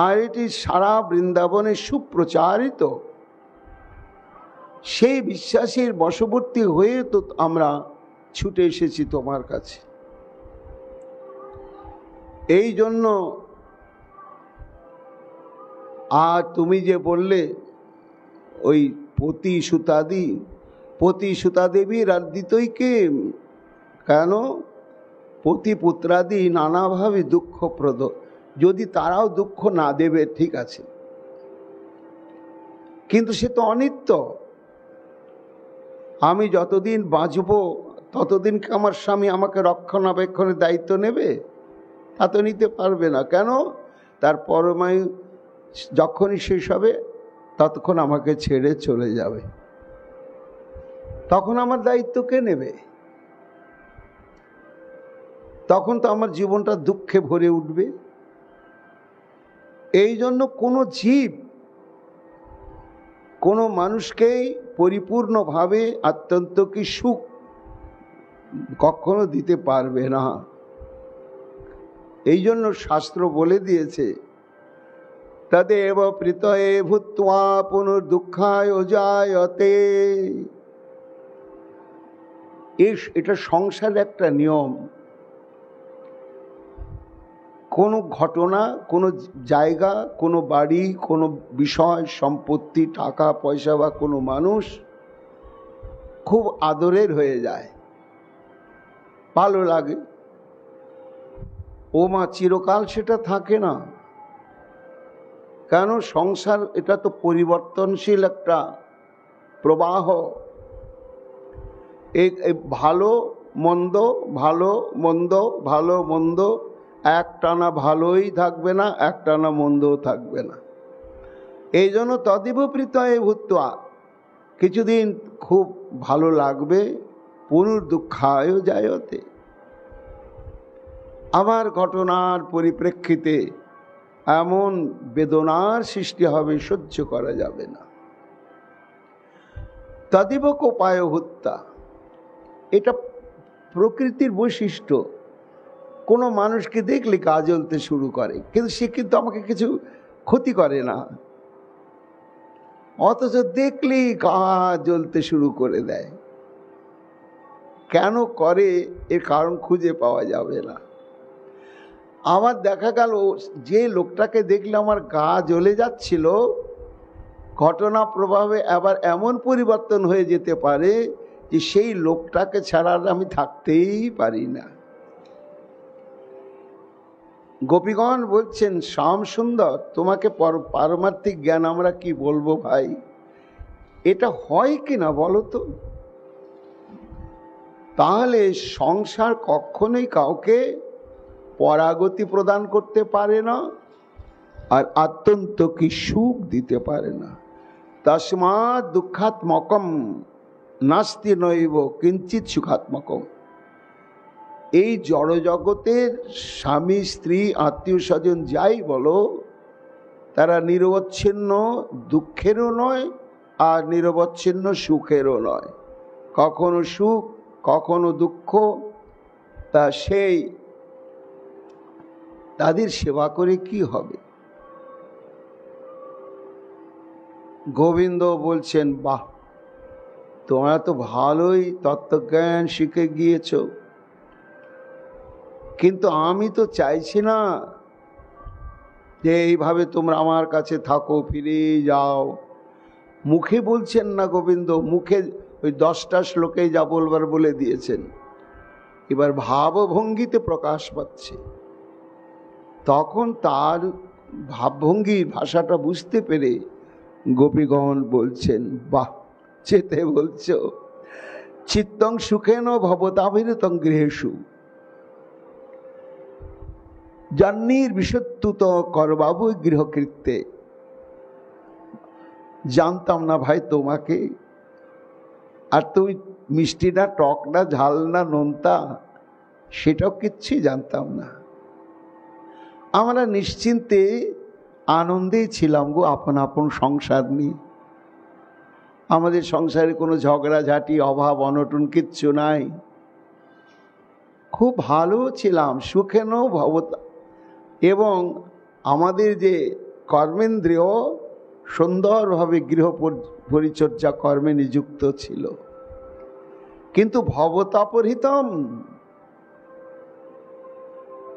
আর এটি সারা বৃন্দাবনে সুপ্রচারিত। সেই বিশ্বাসের বশবর্তী হয়ে তো আমরা ছুটে এসেছি তোমার কাছে। এই জন্য আর তুমি যে বললে ওই পতি সুতাদেবীর আর দ্বিতই কে? কেন? পতি পুত্রাদি নানাভাবে দুঃখপ্রদ। যদি তারাও দুঃখ না দেবে ঠিক আছে, কিন্তু সে তো অনিত্য। আমি যতদিন বাঁচব ততদিন কি আমার স্বামী আমাকে রক্ষণাবেক্ষণের দায়িত্ব নেবে? তা তো নিতে পারবে না। কেন? তার পরমায়ু যখনই শেষ হবে ততক্ষণ আমাকে ছেড়ে চলে যাবে। তখন আমার দায়িত্ব কে নেবে? তখন তো আমার জীবনটা দুঃখে ভরে উঠবে। এই জন্য কোনো জীব কোনো মানুষকেই পরিপূর্ণভাবে আত্যন্তকে সুখ কখনো দিতে পারবে না। এই জন্য শাস্ত্র বলে দিয়েছে, তদেব প্রীতয়ে ভূত্বা পুনর্দুঃখায় জায়তে। এটা সংসারের একটা নিয়ম। কোনো ঘটনা, কোনো জায়গা, কোনো বাড়ি, কোনো বিষয়, সম্পত্তি, টাকা পয়সা বা কোনো মানুষ খুব আদরের হয়ে যায়, ভালো লাগে। ও মা, চিরকাল সেটা থাকে না। কেন? সংসার এটা তো পরিবর্তনশীল একটা প্রবাহ। এই ভালো মন্দ, ভালো মন্দ, ভালো মন্দ একটানা ভালোই থাকবে না, একটানা মন্দও থাকবে না। এই জন্য তদিব প্রীতয়ে ভূত্বা, কিছুদিন খুব ভালো লাগবে, পুনর্দুঃখায় জায়তে। আবার ঘটনার পরিপ্রেক্ষিতে এমন বেদনার সৃষ্টি হবে, সহ্য করা যাবে না। তদিব কোপায় হত্যা, এটা প্রকৃতির বৈশিষ্ট্য। কোনো মানুষকে দেখলে গা জ্বলতে শুরু করে, কিন্তু সে কিন্তু আমাকে কিছু ক্ষতি করে না, অথচ দেখলেই গা জ্বলতে শুরু করে দেয়। কেন করে? এর কারণ খুঁজে পাওয়া যাবে না। আমার দেখা গেল যে লোকটাকে দেখলে আমার গা জ্বলে যাচ্ছিল, ঘটনা প্রভাবে আবার এমন পরিবর্তন হয়ে যেতে পারে যে সেই লোকটাকে ছাড়া আমি থাকতেই পারি না। গোপীগণ বলছেন, শ্যাম সুন্দর, তোমাকে পারমার্থিক জ্ঞান আমরা কি বলবো ভাই? এটা হয় কিনা বলো তো? তাহলে সংসার কখনোই কাউকে পরাগতি প্রদান করতে পারে না, আর অত্যন্ত কি সুখ দিতে পারে না। তস্মাৎ দুঃখাত্মকম নাস্তি নৈব কিঞ্চিৎ সুখাত্মকম। এই জড়জগতের স্বামী স্ত্রী আত্মীয় স্বজন যাই বলো, তারা নিরবচ্ছিন্ন দুঃখেরও নয় আর নিরবচ্ছিন্ন সুখেরও নয়। কখনো সুখ কখনো দুঃখ। তা সেই তাদের সেবা করে কি হবে? গোবিন্দ বলছেন, বাহ, তোমরা তো ভালোই তত্ত্বজ্ঞান শিখে গিয়েছ, কিন্তু আমি তো চাইছি না যে এইভাবে তোমরা আমার কাছে থাকো, ফিরে যাও। মুখে বলছেন না গোবিন্দ, মুখে ওই 10টা শ্লোকে যা বলবার বলে দিয়েছেন, এবার ভাবভঙ্গিতে প্রকাশ পাচ্ছে। তখন তার ভাবভঙ্গির ভাষাটা বুঝতে পেরে গোপীগণ বলছেন, বাহ, চেতে বলছ, চিত্তং সুখেন ভবতাভিরতং গৃহেষু জান্নির বিশুদ্ধত করবাবু গৃহকৃত্যে। জানতাম না ভাই তোমাকে, আর তুই মিষ্টি না টক না ঝাল না নোনতা সেটাও কিচ্ছুই জানতাম না। আমরা নিশ্চিন্তে আনন্দেই ছিলাম গো, আপন আপন সংসার নিয়ে। আমাদের সংসারে কোনো ঝগড়াঝাটি অভাব অনটন কিচ্ছু নাই, খুব ভালো ছিলাম, সুখেন ভবতা। এবং আমাদের যে কর্মেন্দ্রিয় সুন্দরভাবে গৃহ পরিচর্যা কর্মে নিযুক্ত ছিল। কিন্তু ভবতাপহৃতম,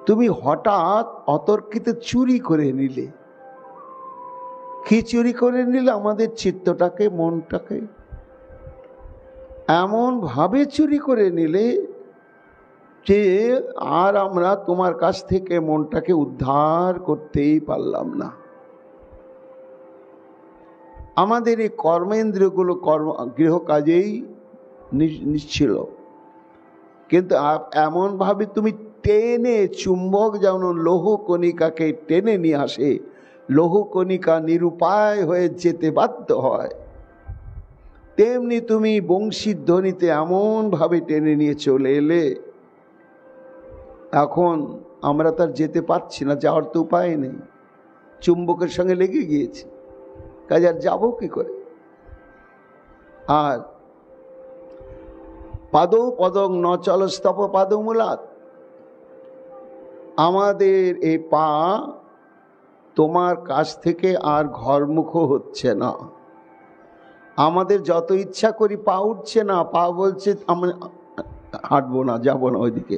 তুমি হঠাৎ অতর্কিত চুরি করে নিলে। কি চুরি করে নিলে? আমাদের চিত্তটাকে, মনটাকে এমন ভাবে চুরি করে নিলে যে আর আমরা তোমার কাছ থেকে মনটাকে উদ্ধার করতেই পারলাম না। আমাদের এই কর্মেন্দ্রিয়গুলো গৃহ কাজেই নিচ্ছিল, কিন্তু এমনভাবে তুমি টেনে, চুম্বক যেমন লৌহ কণিকাকে টেনে নিয়ে আসে, লৌহ কণিকা নিরুপায় হয়ে যেতে বাধ্য হয়, তেমনি তুমি বংশীর ধ্বনিতে এমনভাবে টেনে নিয়ে চলে এলে। এখন আমরা তার যেতে পারছি না, যাওয়ার তো উপায় নেই, চুম্বকের সঙ্গে লেগে গিয়েছি, কাজে আর যাবো কি করে? আর পাদৌ পদং ন চলস্তপ পাদমূলাৎ, আমাদের এই পা তোমার কাছ থেকে আর ঘরমুখ হচ্ছে না। আমাদের যত ইচ্ছা করি পা উঠছে না, পা বলছে আমরা হাঁটবো না, যাবো না ওইদিকে।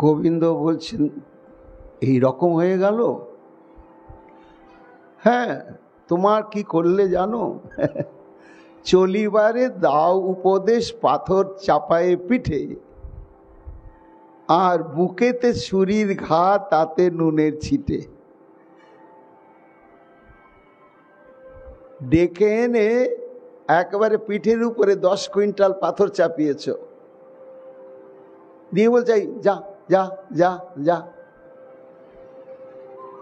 গোবিন্দ বলছেন, এই রকম হয়ে গেল? হ্যাঁ, তোমার কি করলে জানো? চলিবারে দাও উপদেশ পাথর চাপায়ে পিঠে, আর বুকেতে ছুরির ঘা, তাতে নুনের ছিটে। ডেকে এনে একেবারে পিঠের উপরে 10 কুইন্টাল পাথর চাপিয়েছ, দিয়ে বলছে যা যা যা যা।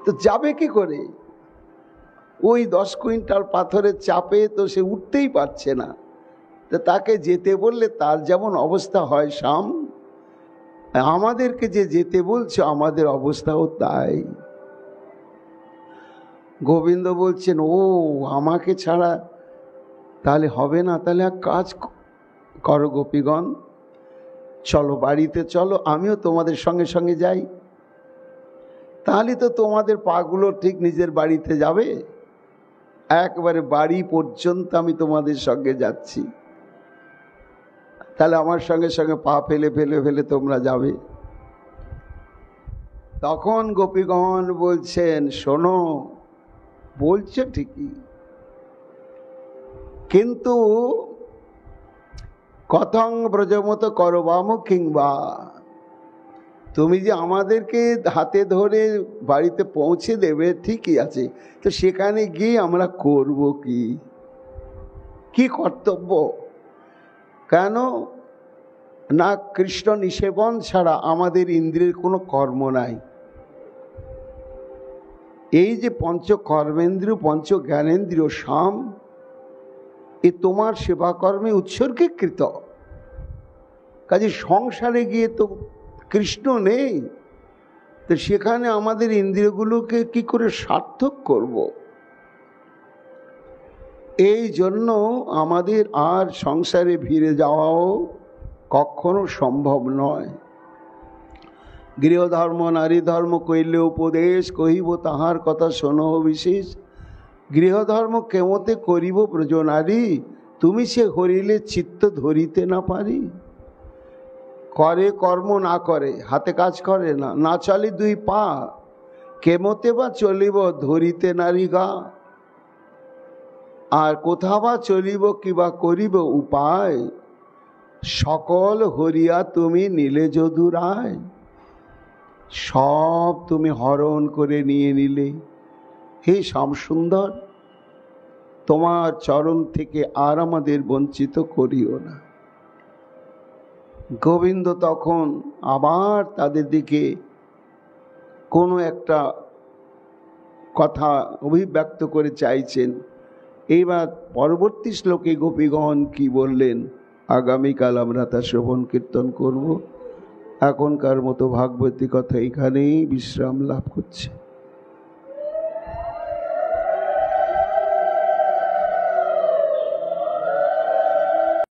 তো যাবে কি করে? ওই 10 কুইন্টাল পাথরের চাপে তো সে উঠতেই পারছে না। তো তাকে যেতে বললে তার যেমন অবস্থা হয় শাম, আমাদেরকে যে যেতে বলছো আমাদের অবস্থাও তাই। গোবিন্দ বলছেন, ও আমাকে ছাড়া তাহলে হবে না, তাহলে এক কাজ করো গোপীগণ, চলো বাড়িতে চলো, আমিও তোমাদের সঙ্গে সঙ্গে যাই। তাহলে তো তোমাদের পাগুলো ঠিক নিজের বাড়িতে যাবে, একবারে বাড়ি পর্যন্ত আমি তোমাদের সঙ্গে যাচ্ছি। তাহলে আমার সঙ্গে সঙ্গে পা ফেলে ফেলে ফেলে তোমরা যাবে। তখন গোপীগণ বলছেন, শোনো, বলছে ঠিকই, কিন্তু কথং ব্রজমত করবাম কিংবা, তুমি যে আমাদেরকে হাতে ধরে বাড়িতে পৌঁছে দেবে ঠিকই আছে, তো সেখানে গিয়ে আমরা করব কি? কি কর্তব্য? কেন না, কৃষ্ণ নিষেবন ছাড়া আমাদের ইন্দ্রিয়ের কোনো কর্ম নাই। এই যে পঞ্চ কর্মেন্দ্রিয়, পঞ্চ জ্ঞানেন্দ্রিয় সাম, এ তোমার সেবা কর্মে উৎসর্গীকৃত। কাজে সংসারে গিয়ে তো কৃষ্ণ নেই, তো সেখানে আমাদের ইন্দ্রিয়গুলোকে কি করে সার্থক করব? এই জন্য আমাদের আর সংসারে ফিরে যাওয়াও কখনো সম্ভব নয়। গৃহধর্ম নারী ধর্ম কইলে উপদেশ, কহিব তাহার কথা শোনো বিশেষ। গৃহধর্ম কেমতে করিব ব্রজ নারী, তুমি সে হরিলে চিত্ত ধরিতে না পারি। করে কর্ম না করে, হাতে কাজ করে না, না চলে দুই পা, কেমতে বা চলিব ধরিতে নারী গা। আর কোথা বা চলিব কিবা করিব উপায়, সকল হরিয়া তুমি নীলে যদুরায়। সব তুমি হরণ করে নিয়ে নিলে, হে শ্যামসুন্দর, তোমার চরণ থেকে আর আমাদের বঞ্চিত করিও না। গোবিন্দ তখন আবার তাদের দিকে কোনো একটা কথা অভিব্যক্ত করে চাইছেন। এইবার পরবর্তী শ্লোকে গোপীগণ কি বললেন, আগামীকাল আমরা তা শ্রবণ কীর্তন করব। এখনকার মতো ভাগবতী কথা এখানেই বিশ্রাম লাভ করছে।